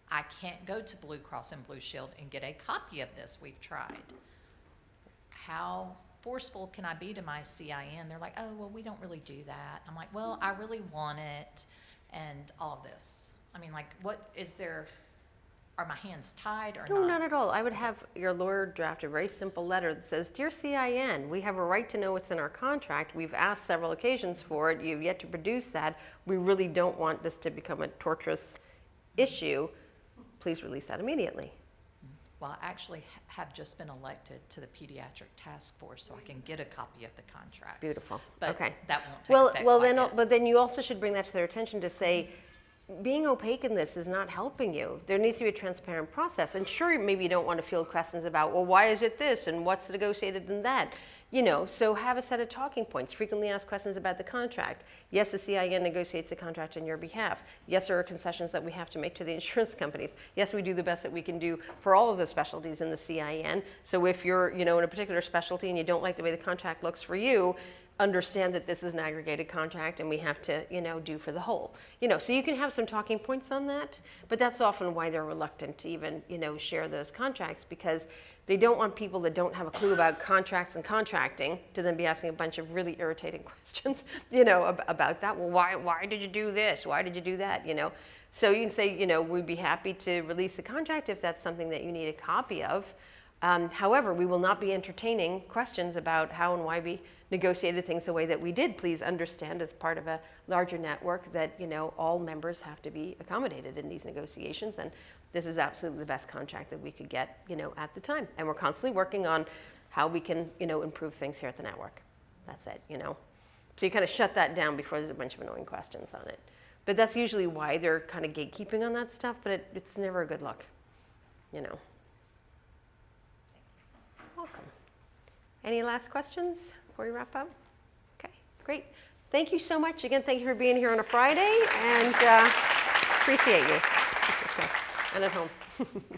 I can't go to Blue Cross and Blue Shield and get a copy of this. We've tried. How forceful can I be to my CIN? They're like, oh, well, we don't really do that. I'm like, well, I really want it, and all of this. I mean, like, what is there? Are my hands tied or No, not? not at all. I would have your lawyer draft a very simple letter that says, Dear CIN, we have a right to know what's in our contract. We've asked several occasions for it. You've yet to produce that. We really don't want this to become a torturous issue. Please release that immediately. Well, I actually have just been elected to the pediatric task force, so I can get a copy of the contracts. Beautiful. But Okay. that won't take effect quite yet. But then you also should bring that to their attention to say, being opaque in this is not helping you. There needs to be a transparent process. And sure, maybe you don't want to field questions about, well, why is it this and what's negotiated in that? So have a set of talking points. Frequently asked questions about the contract. Yes, the CIN negotiates the contract on your behalf. Yes, there are concessions that we have to make to the insurance companies. Yes, we do the best that we can do for all of the specialties in the CIN. So if you're, in a particular specialty and you don't like the way the contract looks for you, understand that this is an aggregated contract and we have to, do for the whole. So you can have some talking points on that, but that's often why they're reluctant to even, share those contracts, because they don't want people that don't have a clue about contracts and contracting to then be asking a bunch of really irritating questions, about that. Well, why did you do this? Why did you do that? So you can say, we'd be happy to release the contract if that's something that you need a copy of. However, we will not be entertaining questions about how and why we negotiated things the way that we did. Please understand, as part of a larger network, that all members have to be accommodated in these negotiations, and this is absolutely the best contract that we could get, at the time. And we're constantly working on how we can, improve things here at the network. That's it, So you kind of shut that down before there's a bunch of annoying questions on it. But that's usually why they're kind of gatekeeping on that stuff, but it's never a good look, Welcome. Any last questions before we wrap up? Okay, great. Thank you so much. Again, thank you for being here on a Friday, and appreciate you. And at home.